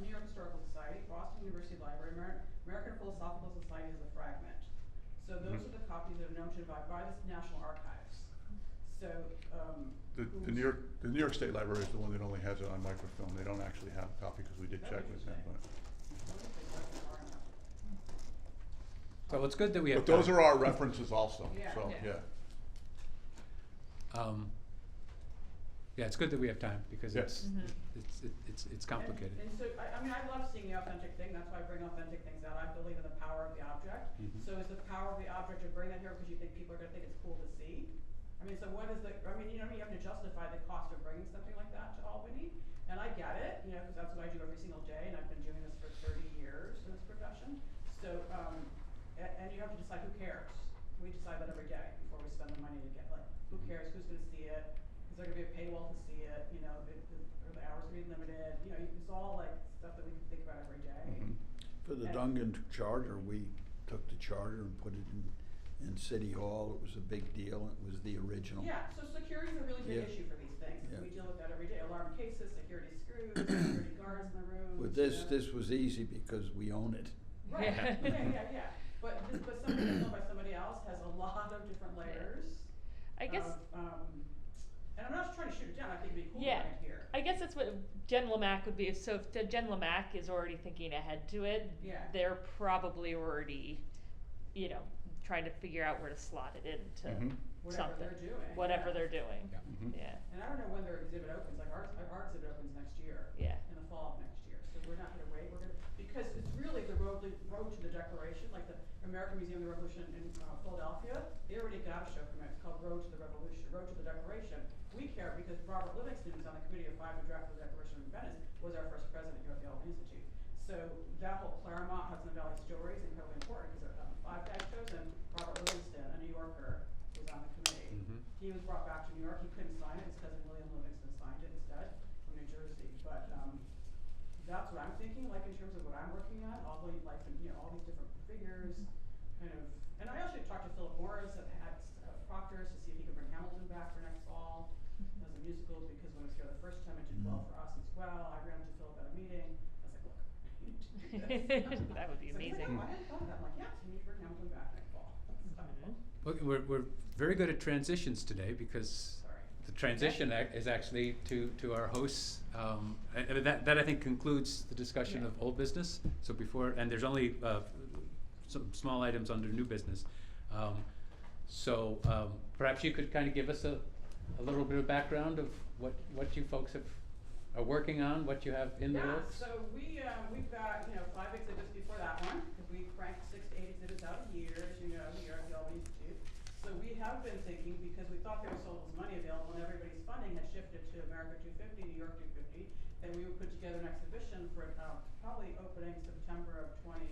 New York Historical Society, Boston University Library, American Philosophical Society as a fragment. So those are the copies that are known to by the National Archives. So The New York State Library is the one that only has it on microfilm. They don't actually have a copy because we did check with them, but. So it's good that we have. But those time. are our references also, Yeah. so, Yeah. yeah. Yeah, it's good that we have time because Yes. it's complicated. And so, I mean, I love seeing the authentic thing, that's why I bring authentic things out, I believe in the power of the object. Mhm. So is the power of the object to bring that here because you think people are gonna think it's cool to see? I mean, so what is you have to justify the cost of bringing something like that to Albany, and I get it, cause that's what I do every single day, and I've been doing this for 30 years in this profession. So, and you have to decide who cares. We decide that every day before we spend the money to get, like, who cares, who's gonna see it? Is there gonna be a paywall to see it, are the hours gonna be limited, it's all like stuff that we can think about every day. Mhm. For the And- Dungan charter, we took the charter and put it in City Hall. It was a big deal. It was the original. Yeah, so security is a really big Yeah. issue for these things. Yeah. We deal with that every day. Alarm cases, security screws, security guards in the rooms. With this was easy because we own it. Right, Yeah. yeah. But something that's owned by somebody else has a lot of different layers. I guess. And I'm not trying to shoot it down. I think it'd be cool Yeah. to bring it here. I guess that's what Jen Lamack would be. So if Jen Lamack is already thinking ahead to it, Yeah. they're probably already, trying to figure out where to slot it into Mhm. Whatever something. they're doing. Whatever yeah. they're doing. Yeah. Mhm. Yeah. And I don't know when their exhibit opens. Like our exhibit opens next year. Yeah. In the fall of next year. So we're not gonna wait. Because it's really the road to the Declaration, like the American Museum of the Revolution in Philadelphia. They already got a show from it. It's called Road to the Revolution, Road to the Declaration. We care because Robert Livingston, who's on the committee of 5 who drafted the Declaration of Independence, was our first president here at the Albany Institute. So that whole Claremont, Hudson Valley story is incredibly important because 5 guys chosen. Robert Livingston, a New Yorker, was on the committee. Mhm. He was brought back to New York. He couldn't sign it. His cousin William Livingston signed it instead from New Jersey. But that's what I'm thinking, like in terms of what I'm working on, all the all these different figures, kind of. And I actually talked to Philip Morris at Proctor's to see if he could bring Hamilton back for next fall as a musical, because when it was here the first time, it did well for us as well. I ran into Philip at a meeting. I was like, look, you need to do this. That would be So he's like, amazing. oh, I hadn't thought of that. I'm like, yes, you need to bring Hamilton back next fall. Well, we're very good at transitions today because Sorry. the transition is actually to our hosts. And that I think concludes the discussion Yeah. of old business. So and there's only some small items under new business. So perhaps you could kind of give us a little bit of background of what you folks are working on, what you have in the works. So we've got 5 exhibits before that one, because we have been thinking, because we thought there was so little money available and everybody's funding had shifted to America 250, New York 250, that we would put together an exhibition for probably opening September of 26.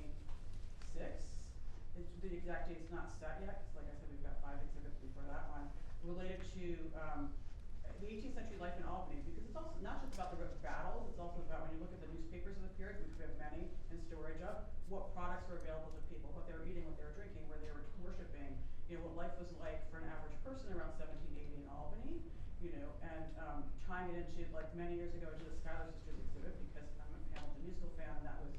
The exact date's not set yet, because like I said, we've got 5 exhibits before that one, related to the 18th century life in Albany, because it's also not just about the battles, it's also about when you look at the newspapers of the period, which we have many in storage of, what products were available to people, what they were eating, what they were drinking, where they were worshiping, you know, what life was like for an average person around 1780 in Albany, you know, and tying it into, like many years ago, into the Schuyler Sisters exhibit, because I'm a Hamilton musical fan, and that was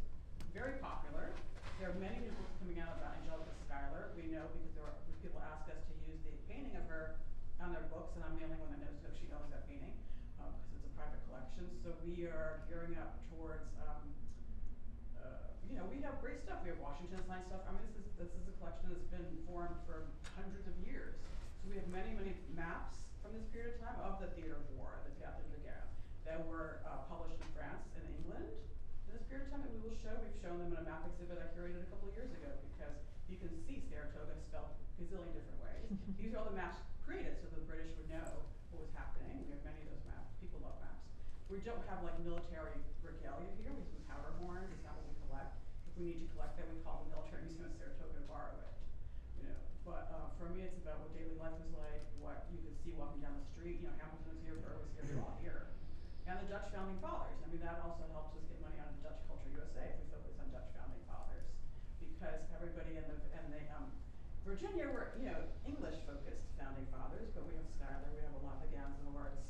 very popular. There are many new books coming out about Angelica Schuyler. We know because people ask us to use the painting of her on their books, and I'm the only one that knows that she knows that painting, because it's a private collection. So we are gearing up towards, you know, we have great stuff. We have Washington's line stuff. I mean, this is a collection that's been formed for hundreds of years. So we have many, many maps from this period of time of the theater of war, the Théâtre de Guerre, that were published in France and England in this period of time that we will show. We've shown them in a map exhibit I curated a couple of years ago, because you can see Saratoga spelled a gazillion different ways. These are all the maps created so the British would know what was happening. We have many of those maps. People love maps. We don't have like military regalia here. We have some powder horns. It's not what we collect. If we need to collect that, we call the Military Museum of Saratoga to borrow it. You know, but for me, it's about what daily life was like, what you could see walking down the street. You know, Hamilton was here, Burr was here, they're all here. And the Dutch founding fathers. I mean, that also helps us get money out of the Dutch Culture USA if we focus on Dutch founding fathers, because everybody in the Virginia were, you know, English-focused founding fathers, but we have Schuyler, we have a lot of the Gansevoorts,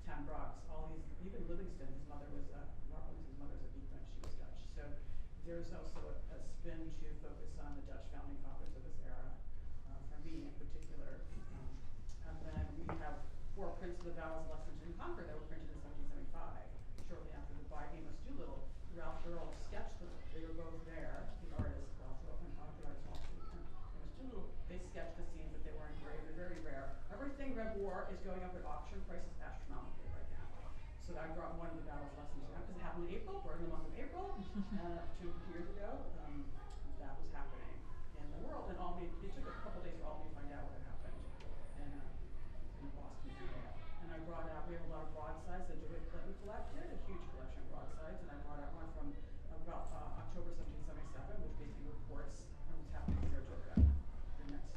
Ten Broeks, all these, even Livingston, his mother was, Robert Livingston's mother was a Beekman, she was Dutch. So there's also a spin to focus on the Dutch founding fathers of this era, for me in particular. And then we have 4 prints of the battles of Lexington and Concord that were printed in 1775, shortly after the By Amos Doolittle. Ralph Earl sketched them. They were both there, the artist, Ralph Earl, and the artist also. Amos Doolittle, they sketched the scenes that they were engraved. They're very rare. Everything Red War is going up at auction prices astronomically right now. So I brought one of the battles of Lexington because it happened in April. We're in the month of April. 2 years ago, that was happening in the world. And Albany, it took a couple days for Albany to find out what had happened in Boston area. And I brought out, we have a lot of broadsides that DeWitt Clinton collected, a huge collection of broadsides, and I brought out one from about October 1777, which basically reports on what's happening in Saratoga. The next,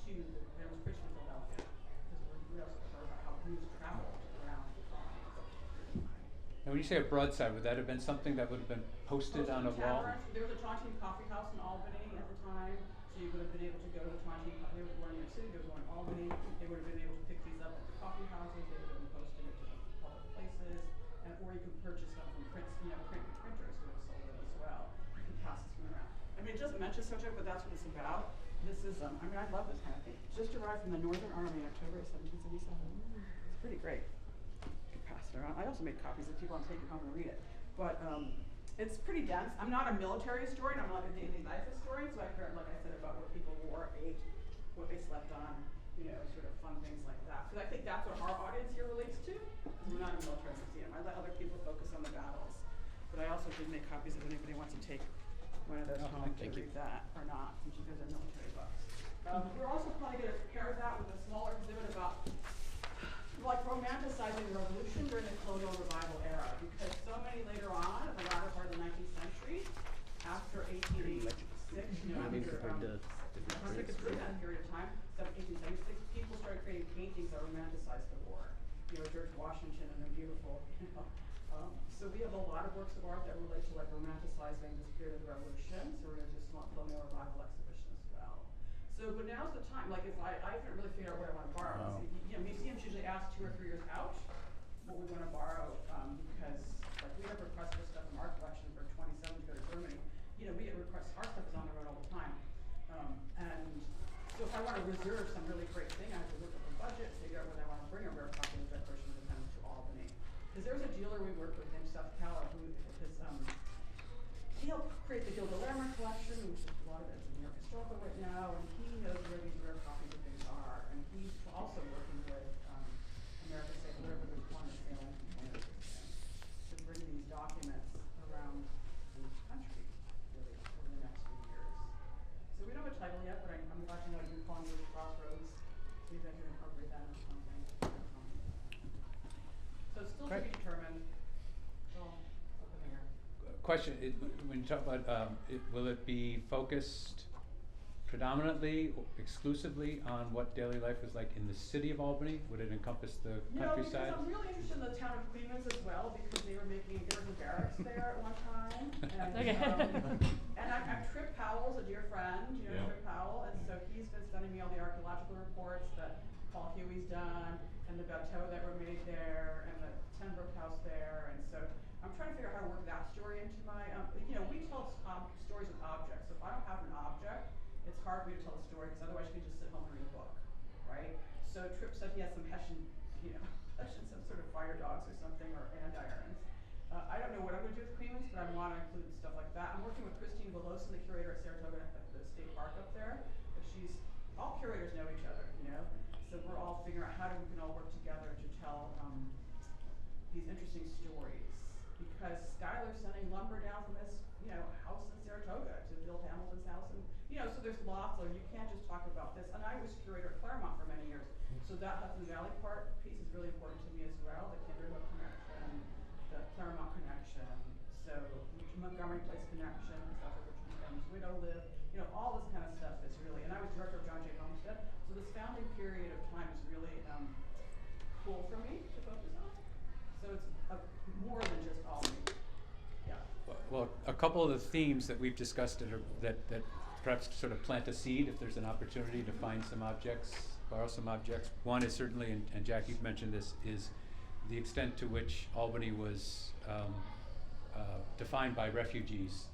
you know, there was Richmond, Philadelphia, because we also heard about how news traveled around the colony. And when you say a broadside, would that have been something that would have been posted on a wall? There was a Tontine Coffee House in Albany at the time, so you would have been able to go to the Tontine. There was one in New York City, there was one in Albany. They would have been able to pick these up at the coffee houses. They would have been posted at different public places, and or you could purchase them from printers who have sold it as well. You can pass this one around. I mean, it doesn't mention subject, but that's what it's about. This is, I mean, I love this kind of thing. Just arrived from the Northern Army in October 1777. It's pretty great. You can pass it around. I also made copies if people want to take it home and read it. But it's pretty dense. I'm not a military historian. I'm not a daily life historian, so I care, like I said, about what people wore, ate, what they slept on, you know, sort of fun things like that. Because I think that's what our audience here relates to. We're not a military museum. I let other people focus on the battles. But I also did make copies if anybody wants to take one of those home to read that or not, since you guys are military buffs. We're also probably going to pair that with a smaller exhibit about like romanticizing the revolution during the colonial revival era, because so many later on, in the latter part of the 19th century, after 1886, you know, after that period of time, 1876, people started creating paintings that romanticized the war. You know, George Washington and the beautiful, you know. So we have a lot of works of art that relate to like romanticizing this period of the revolution. So we're going to do a colonial revival exhibition as well. So, but now's the time. Like, if I haven't really figured out what I want to borrow. Wow. So, you know, museums usually ask 2 or 3 years out what we want to borrow, because like we have requests for stuff from our collection for 27 to go to Germany. You know, we get requests. Our stuff is on the road all the time, and so if I want to reserve some really great thing, I have to look at the budget, figure out whether I want to bring a rare copy of Declaration of Independence to Albany. Because there's a dealer we work with named Seth Calla who is he'll create the Gilda Larimer collection, which is a lot of it's in New York Historical right now, and he knows where these rare copies of things are. And he's also working with American State Literature, there's one in Salem, to bring these documents around the country, really, over the next few years. So we don't have a title yet, but I'm glad to know you're calling this Crossroads question, when you talk about, will it be focused predominantly, or exclusively on what daily life is like in the city of Albany? Would it encompass the No, because countryside? I'm really interested in the town of Clemens as well, because they were making, there was a barracks there at one time, and, Okay. and I'm Trip Powell's a dear friend, you know, Yeah. Trip Powell, and so he's been sending me all the archaeological reports that Paul Huey's done, and the bateaux that were made there, and the Tenbrook House there, and so I'm trying to figure out how to work that story into my, you know, we tell stories with objects, so if I don't have an object, it's hard for me to tell a story, because otherwise you can just sit home and read a book, right? So Tripp said he has some Hessian, you know, Hessian, some sort of fire dogs or something, or andirons. I don't know what I'm gonna do with Clemens, but I wanna include stuff like that. I'm working with Christine Velosin, the curator at Saratoga, at the state park up there, but all curators know each other, you know? So we're all figuring out how we can all work together to tell, these interesting stories. Because Skylar's sending lumber down from this, you know, house in Saratoga to build Hamilton's house, and, you know, so there's lots of, you can't just talk about this. And I was curator at Claremont for many years, so that Hudson Valley piece is really important to me as well, the Kinderhook connection, the Claremont connection, so Montgomery Place connection, stuff where Richard Montgomery's widow lived, you know, all this kind of stuff is really, and I was director of John J. Homestead, so this founding period of time is really cool for me to focus on. So it's more than just all me. Yeah. Well, a couple of the themes that we've discussed that perhaps sort of plant a seed if there's an opportunity to find some objects, borrow some objects. One is certainly, and Jack, you've mentioned this, is the extent to which Albany was defined by refugees,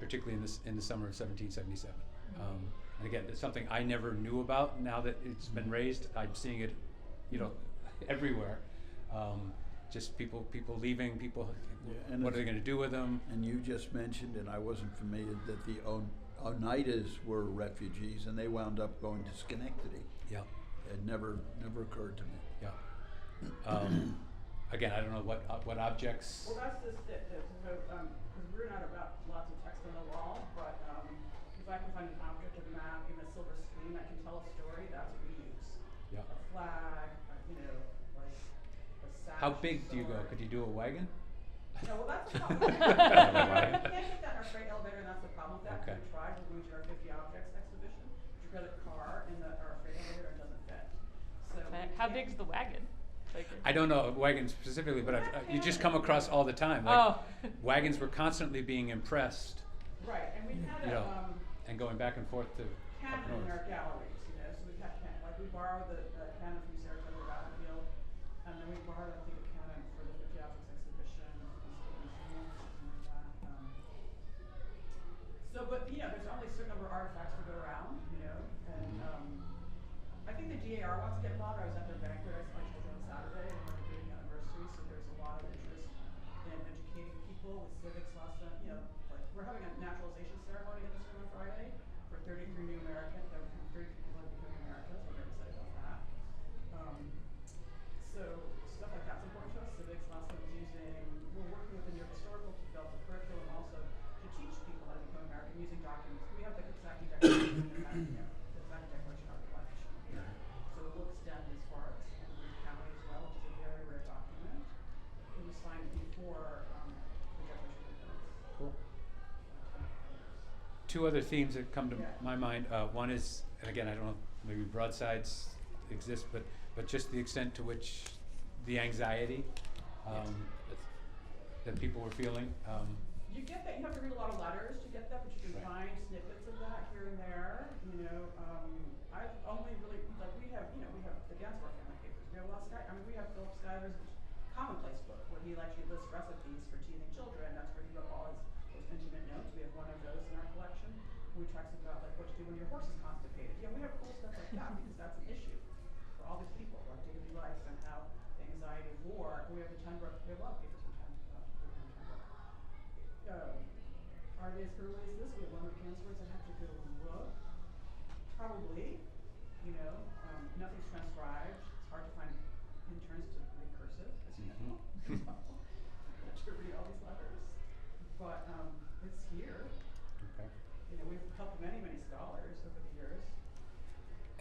particularly in the summer of 1777. And again, it's something I never knew about. Now that it's been raised, I'm seeing it, you know, everywhere. Just people leaving, people, Yeah, and what are they it's- gonna do with them? And you just mentioned, and I wasn't familiar, that the Oneidas were refugees, and they wound up going to Schenectady. Yeah, It never occurred to me. yeah. Again, I don't know what objects. Well, that's just it, because we're not about lots of text on the wall, but if I can find an object, a map, even a silver screen that can tell a story, that's what we use. Yeah. A flag, you know, like a sash. How big do you go? sword. Could you do a wagon? No, well, that's the problem. We can't get that in our freight elevator, and that's the problem with that. Okay. We tried, we're going to our 50 objects exhibition. You got a car in our freight elevator, it doesn't fit. So How big's the wagon? Like, I don't know wagons specifically, but you just come across all the time. Like, Oh. wagons were constantly being impressed, Right, and we had you a, know, and going back and forth to up cannon in north. our galleries, you know, so we've had cannon, like we borrowed the cannon from Saratoga Battlefield, and then we borrowed, I think, a cannon for the 50 Objects exhibition, from State Museum, something like that. So, but, you know, there's only a certain number of artifacts to go around, you know, and, I think the DAR wants to get involved. I was at their banquet, I saw my children on Saturday, and we're doing an anniversary, so there's a lot of interest in educating people with civics lesson, you know, like, we're having a naturalization ceremony in this room on Friday for 33 new Americans, 33 people that are becoming Americans, we're very excited about that. So, stuff like that's important to us, civics lessons we're working with the New York Historical to develop a curriculum also to teach people how to become American using documents. We have the Kentucky Declaration in the Kentucky Declaration of our collection here. So it will extend as far as Henry County as well, which is a very rare document. It was signed before the Declaration of Independence. Cool. Two other themes that come to my mind. One is, and again, I don't know, maybe broadsides exist, but just the extent to which the anxiety that people were feeling. You get that, you have to read a lot of letters to get that, but you can Right. find snippets of that here and there, you know. I've only really, like, we have the Gansworth family papers, we have a lot of we have Philip Schuyler's commonplace book, where he actually lists recipes for teething children, that's where he wrote all his most intimate notes. We have one of those in our collection, where he talks about, like, what to do when your horse is constipated. Yeah, we have cool stuff like that, because that's an issue for all these people, like daily life and how the anxiety of war. We have the Tenbrook, we have a lot of papers from Tenbrook. Are they as early as this? We have one with Gansworth. I'd have to go look. Probably, you know, nothing's transcribed. It's hard to find interns to read cursive, as you know. To read all these letters. But it's here. Okay. You know, we've helped many, many scholars over the years.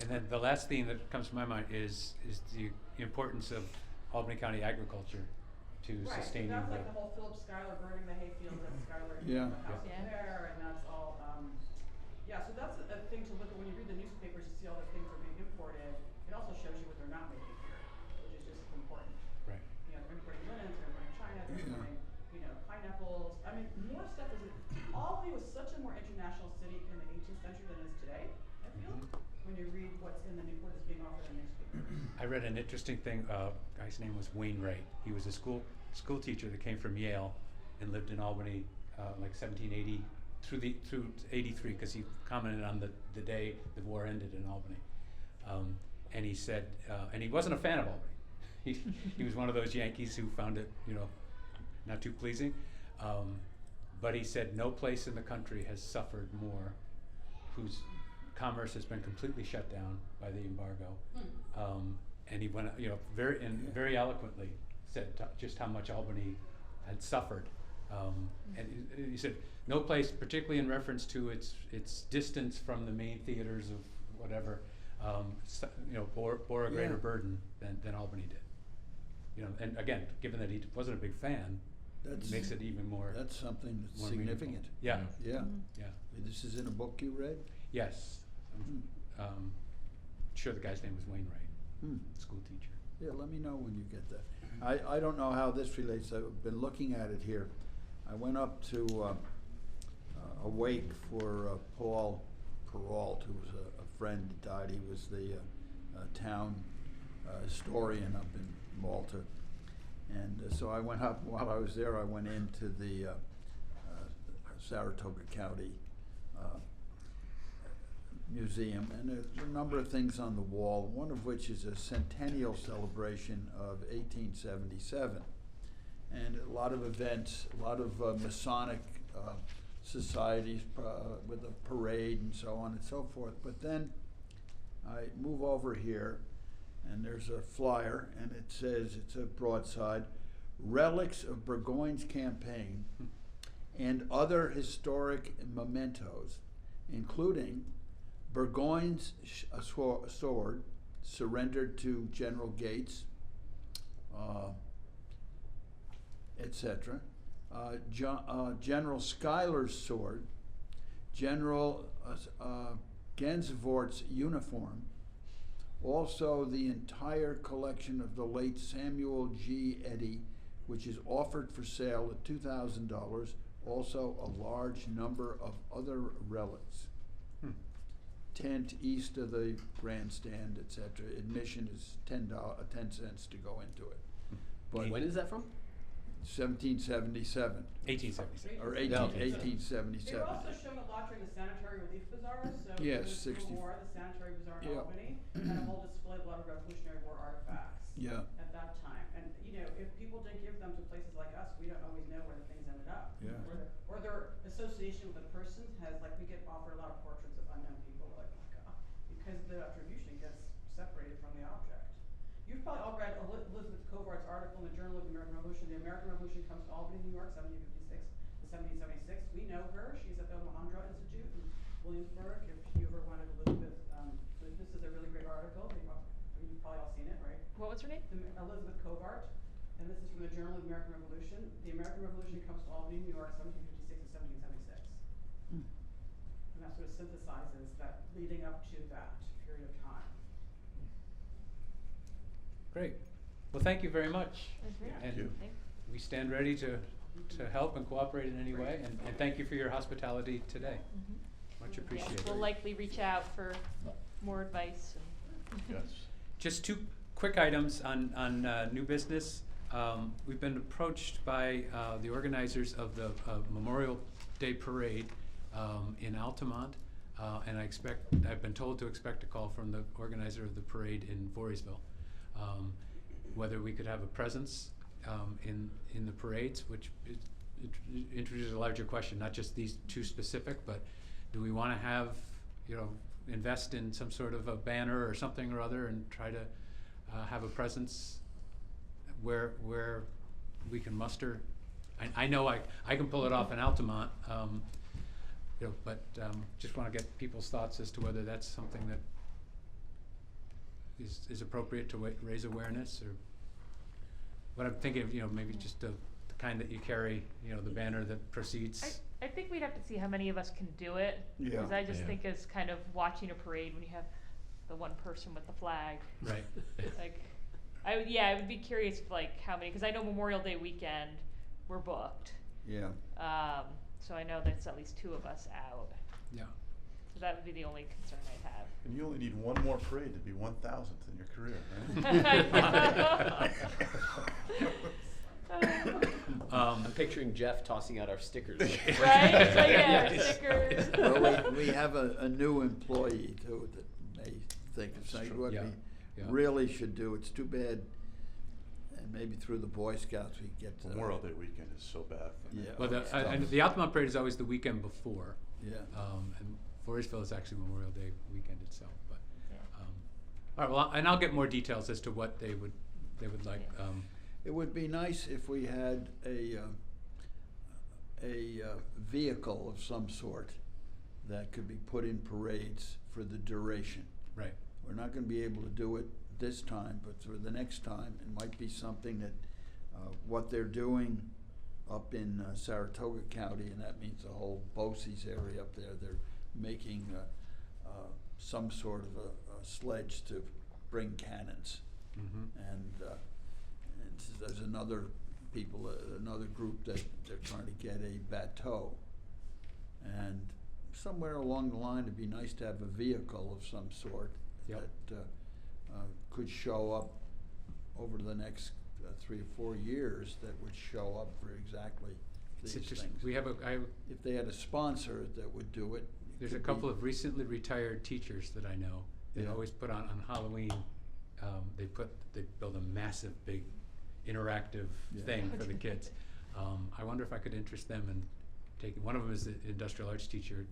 And then the last theme that comes to my mind is the importance of Albany County agriculture to Right, so sustaining that's the. like the whole Philip Schuyler burning the hayfields at Schuyler, Yeah. the house Yeah. there, and that's all, yeah, so that's a thing to look at, when you read the newspapers, you see all the things that are being imported, it also shows you what they're not making here, which is just as important. Right. You know, they're importing linens, they're importing China, they're Yeah. importing, you know, pineapples, I mean, more stuff is, Albany was such a more international city in the 18th century than it is today, I feel, when you read what's in the what is being offered in newspapers. I read an interesting thing. Guy's name was Wainwright. He was a school teacher that came from Yale and lived in Albany, like 1780 through 83, because he commented on the day the war ended in Albany. And he said, and he wasn't a fan of Albany. He was one of those Yankees who found it, not too pleasing. But he said no place in the country has suffered more, whose commerce has been completely shut down by the embargo. And he went, very eloquently said just how much Albany had suffered. And he said no place, particularly in reference to its distance from the main theaters of whatever, bore a greater Yeah. burden than Albany did. And again, given that he wasn't a big fan, That's, makes it even more. that's something that's more meaningful. significant. Yeah. Yeah. Yeah. This is in a book you read? Yes. Sure, the guy's name was Wainwright, Hmm. school teacher. Yeah, let me know when you get that. I don't know how this relates. I've been looking at it here. I went up to a wake for Paul Perrault, who was a friend that died. He was the town historian up in Malta. And so I went up, while I was there, I went into the Saratoga County Museum, and there's a number of things on the wall, one of which is a centennial celebration of 1877. And a lot of events, a lot of Masonic societies with a parade and so on and so forth. But then I move over here, and there's a flyer, and it says, it's a broadside, Relics of Burgoyne's Campaign and Other Historic Mementos, including Burgoyne's sword surrendered to General Gates, etc. General Schuyler's sword, General Gansevoort's uniform, also the entire collection of the late Samuel G. Eddy, which is offered for sale at $2,000, also a large number of other relics. Tent east of the grandstand, etc. Admission is $10 to go into it. But When is that from? 1777 1877. or Yeah. 1877. They were also showing a lot during the sanitary relief bazaars, so Yes, during the 60. Civil War, the sanitary bazaar in Yeah. Albany, had a whole display of a lot of Revolutionary War artifacts Yeah, at that time. And if people did give them to places like us, we don't always know where the things ended up. Yeah. Or their association with the person has, like, we get offered a lot of portraits of unknown people, we're like, oh my god, because the attribution gets separated from the object. You've probably all read Elizabeth Covart's article in the Journal of the American Revolution. The American Revolution comes to Albany, New York, 1756 to 1776. We know her. She's at the Mahindra Institute in Williamsburg. If you ever wanted Elizabeth, this is a really great article. You've probably all seen it, right? What was her name? Elizabeth Covart, and this is from the Journal of the American Revolution. The American Revolution comes to Albany, New York, 1756 to 1776. And that sort of synthesizes that leading up to that period of time. Great. Well, thank you very much. That's great. And you. we stand ready to help and cooperate in any way, and thank you for your hospitality today. Much appreciated. We'll likely reach out for more advice. Yes. Just two quick items on new business. We've been approached by the organizers of the Memorial Day Parade in Altamont, and I've been told to expect a call from the organizer of the parade in Voorheesville. Whether we could have a presence in the parades, which introduces a larger question, not just these two specific, but do we want to have, invest in some sort of a banner or something or other and try to have a presence where we can muster. I know I can pull it off in Altamont, but just want to get people's thoughts as to whether that's something that is appropriate to raise awareness, or what I'm thinking of, maybe just the kind that you carry, the banner that proceeds. I think we'd have to see how many of us can do it. Yeah. Because I just Yeah. think as kind of watching a parade when you have the one person with the flag. Right. Like, I would be curious if, like, how many, because I know Memorial Day weekend, we're booked. Yeah. So I know there's at least 2 of us out. Yeah. So that would be the only concern I'd have. And you only need one more parade to be 1,000th in your career, right? I'm picturing Jeff tossing out our stickers. Right? So, yeah, Yes. stickers. Well, we have a new employee too that may think of saying what Yeah. we Yeah. really should do. It's too bad, and maybe through the Boy Scouts we get to. Memorial Day weekend is so bad. Yeah. Well, it's tough. and the Altamont Parade is always the weekend before. Yeah. And Voorheesville is actually Memorial Day weekend itself, but, Yeah. all right, well, and I'll get more details as to what they would like, Yeah. It would be nice if we had a vehicle of some sort that could be put in parades for the duration. right, We're not gonna be able to do it this time, but for the next time, it might be something that, what they're doing up in Saratoga County, and that means the whole BOCES area up there, they're making some sort of a sledge to bring cannons. mm-hmm, And there's another group that they're trying to get a bateau. And somewhere along the line, it'd be nice to have a vehicle of some sort Yep. that could show up over the next 3 or 4 years, that would show up for exactly it's these interesting, things. we have If they had a sponsor that would do it. there's a couple of recently retired teachers that I know, they Yeah. always put on Halloween, they build a massive, big, interactive Yeah. thing for the kids. I wonder if I could interest them in taking, one of them is the industrial arts teacher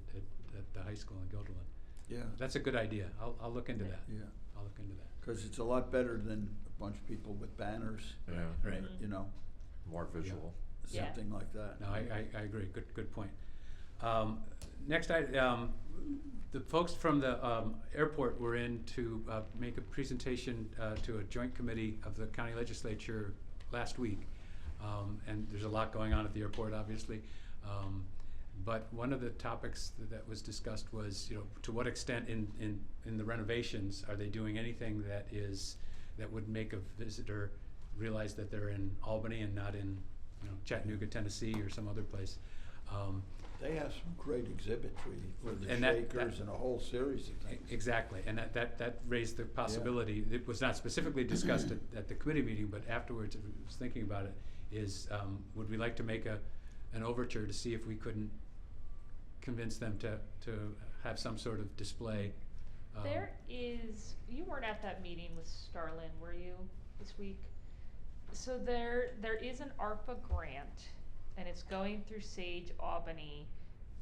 at the high school in Guilderland. Yeah, That's a good idea, I'll look into Yeah. that, yeah, I'll look into that. cause it's a lot better than a bunch of people with banners, Yeah, Right. you know, more visual. Yeah. something like that. No, I agree, good point. Next, the folks from the airport were in to make a presentation to a joint committee of the county legislature last week. And there's a lot going on at the airport, obviously. But one of the topics that was discussed was, to what extent in the renovations, are they doing anything that would make a visitor realize that they're in Albany and not in, Chattanooga, Tennessee, or some other place. They have some great exhibitry for the And that- shakers and a whole series of things. Exactly, and that raised the possibility, it was not specifically discussed at the committee meeting, but afterwards, I was thinking about it, is, would we like to make an overture to see if we couldn't convince them to have some sort of display? There is, you weren't at that meeting with Starlin, were you, this week? So there is an ARPA grant, and it's going through Sage Albany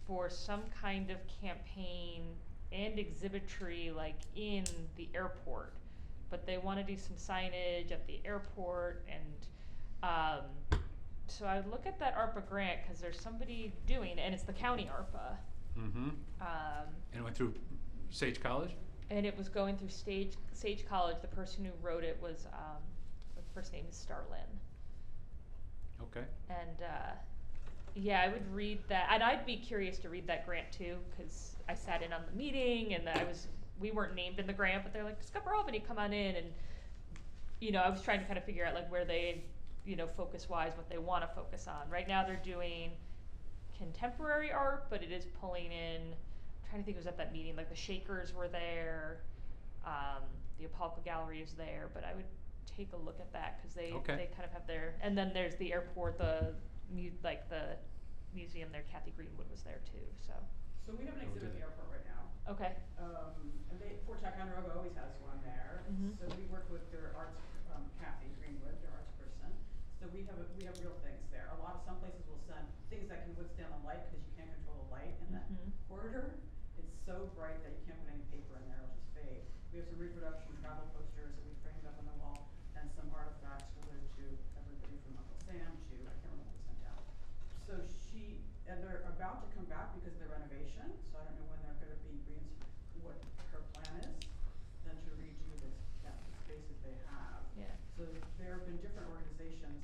for some kind of campaign and exhibitry, like, in the airport. But they wanna do some signage at the airport, and, so I would look at that ARPA grant, cause there's somebody doing it, and it's the county ARPA. Mm-hmm, and it went through Sage College? And it was going through Sage College. The person who wrote it was, the first name is Starlin. Okay, And, yeah, I would read that, and I'd be curious to read that grant too, cause I sat in on the meeting, and we weren't named in the grant, but they're like, Discover Albany, come on in, and, I was trying to kind of figure out, like, where they, focus-wise, what they wanna focus on. Right now, they're doing contemporary art, but it is pulling in, I'm trying to think, it was at that meeting, like, the Shakers were there, the Apollo Gallery is there, but I would take a look at that, cause they Okay. kind of have their, and then there's the airport, the museum there, Kathy Greenwood was there too, so. So we have an exhibit at the airport right now. Okay. And Fort Ticonderoga always has one there. Mhm. So we work with their arts, Kathy Greenwood, their arts person. So we have real things there. Some places will send things that can withstand the light, because you can't control the light in that Mhm. corridor. It's so bright that you can't put any paper in there, it'll just fade. We have some reproduction travel posters that we framed up on the wall, and some artifacts related to everybody from Uncle Sam to, I can't remember what we sent out. So and they're about to come back because of the renovation, so I don't know when they're gonna be what her plan is, then to redo the spaces they have. Yeah. So there have been different organizations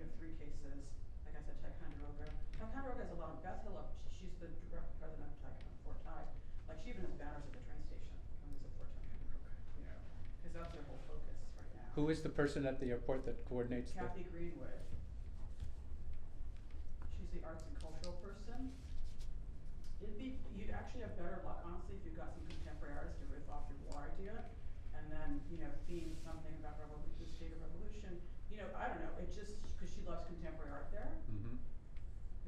you have 3 cases, like I said, Ticonderoga. Ticonderoga has a lot of, Beth Hill, she's the president of Fort Ty. Like, she even has banners at the train station, when there's a Fort Ticonderoga, you know, because that's their whole focus right now. Who is the person at the airport that coordinates the? Kathy Greenwood. She's the arts and cultural person. You'd actually have better luck, honestly, if you got some contemporary artists to riff off your war idea, and then, you know, theme something about the state of revolution. You know, I don't know, it just, because she loves contemporary art there. Mm-hmm.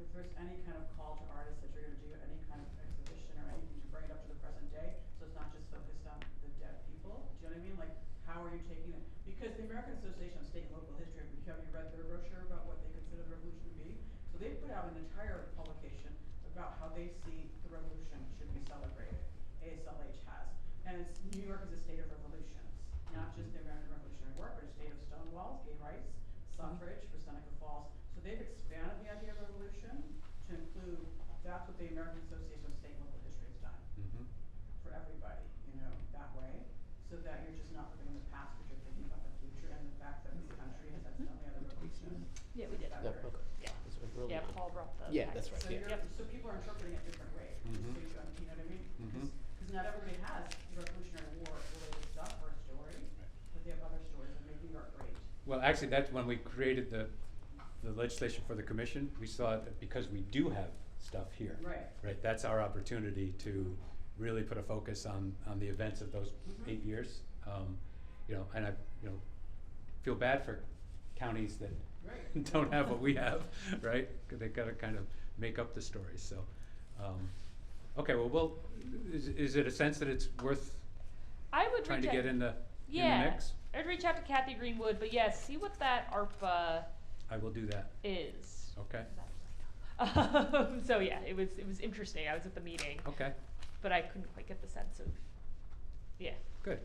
If there's any kind of call to artists that you're gonna do any kind of exhibition or anything to bring it up to the present day, so it's not just focused on the dead people, do you know what I mean? Like, how are you taking it? Because the American Association of State and Local History, have you read their brochure about what they consider the revolution to be? So they put out an entire publication about how they see the revolution should be celebrated. ASLH has. And it's, New York is a state of revolutions, not just the American Revolutionary War, but a state of Stonewalls, gay rights, suffrage for Seneca Falls. So they've expanded the idea of revolution to include, that's what the American Association of State and Local History has done. Mm-hmm. For everybody, you know, that way, so that you're just not living in the past, but you're thinking about the future and the fact that this country has had so many other revolutions. Yeah, we did. It's better. Yeah. Yeah, Paul brought the. Yeah, that's right. So Yeah. so people are interpreting it different ways, Mhm. so you know what I mean? Mhm. Because not everybody has Revolutionary War related stuff or a story, but they have other stories that make New York great. Well, actually, that's when we created the legislation for the commission. We saw that because we do have stuff here. Right. Right, that's our opportunity to really put a focus on the events of those Mhm. 8 years. You know, and I, you know, feel bad for counties that Right. don't have what we have, right? 'Cause they gotta kind of make up the stories, so. Okay, well, is it a sense that it's worth I would trying to reach out- get in the Yeah, mix? I'd reach out to Kathy Greenwood, but yeah, see what that ARPA I will do that, is. okay? So yeah, it was interesting. I was at the meeting, Okay, but I couldn't quite get the sense of, yeah. good.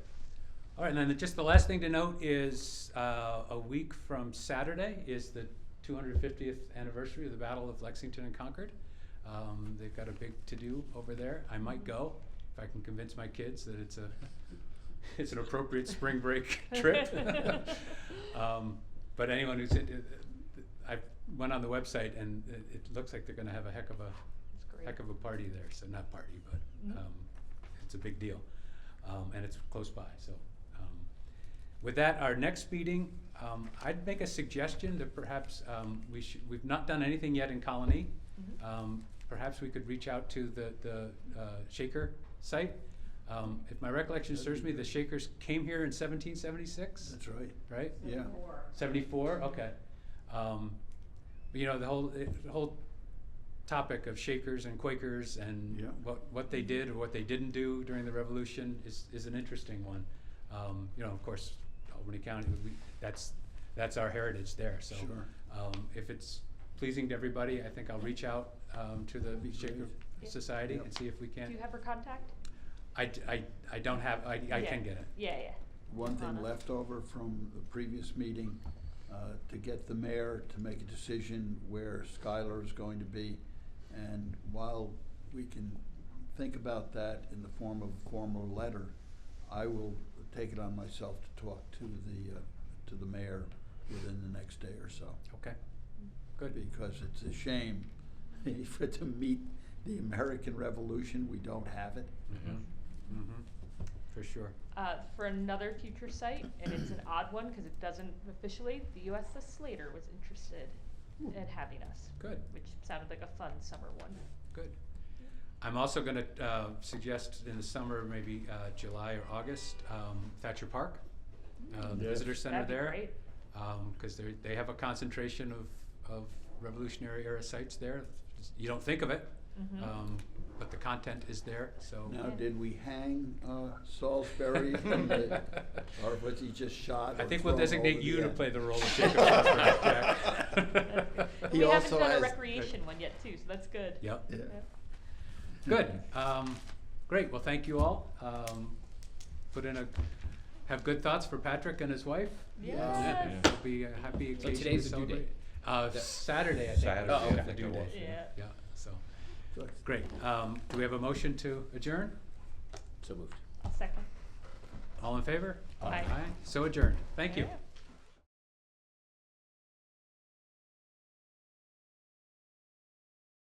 All right, and then just the last thing to note is, a week from Saturday is the 250th anniversary of the Battle of Lexington and Concord. They've got a big to-do over there. I might go if I can convince my kids that it's an appropriate spring break trip. But anyone who's, I went on the website and it looks like they're gonna have a heck of a party there, so not party, but, it's a big deal. And it's close by, so. With that, our next meeting, I'd make a suggestion that perhaps, we've not done anything yet in Colony. Perhaps we could reach out to the Shaker site. If my recollection serves me, the Shakers came here in 1776, That's right. right? Yeah. 74, okay. You know, the whole topic of Shakers and Quakers and Yeah. what they did or what they didn't do during the Revolution is an interesting one. You know, of course, Albany County, that's our heritage there, so. Sure. If it's pleasing to everybody, I think I'll reach out to the Be Shaker great. Yeah. Society Yep. and see if we can. Do you have her contact? I don't have, I Yeah. can get it. Yeah. One thing Anna. left over from the previous meeting, to get the mayor to make a decision where Skylar is going to be. And while we can think about that in the form of a formal letter, I will take it on myself to talk to the mayor within the next day or so. Okay, good. Because it's a shame for it to meet the American Revolution, we don't have it. For sure. For another future site, and it's an odd one because it doesn't officially, the USS Slater was interested in having us. Good. Which sounded like a fun summer one. Good. I'm also gonna suggest in the summer, maybe July or August, Thatcher Park, the Yes. visitor center That'd be there. great. Cause they have a concentration of Revolutionary era sites there. You don't think of it, but the content is there, so. Now, did we hang Salisbury or was he just shot? I or think we'll thrown designate over you the to end? play the role of Jacob Fosbury, Jack. He We haven't also done a has- recreation one yet too, so that's good. Yep. Yeah. Good. Great. Well, thank you all. Have good thoughts for Patrick and his wife. Yes. It'll be a happy occasion to today's the due date. celebrate. Saturday, I think. Saturday, Oh, is okay. the due date. Yeah. Yeah, so, Good. great. Do we have a motion to adjourn? So moved. I'll second. All in favor? Aye. So adjourned. Thank you. Yeah.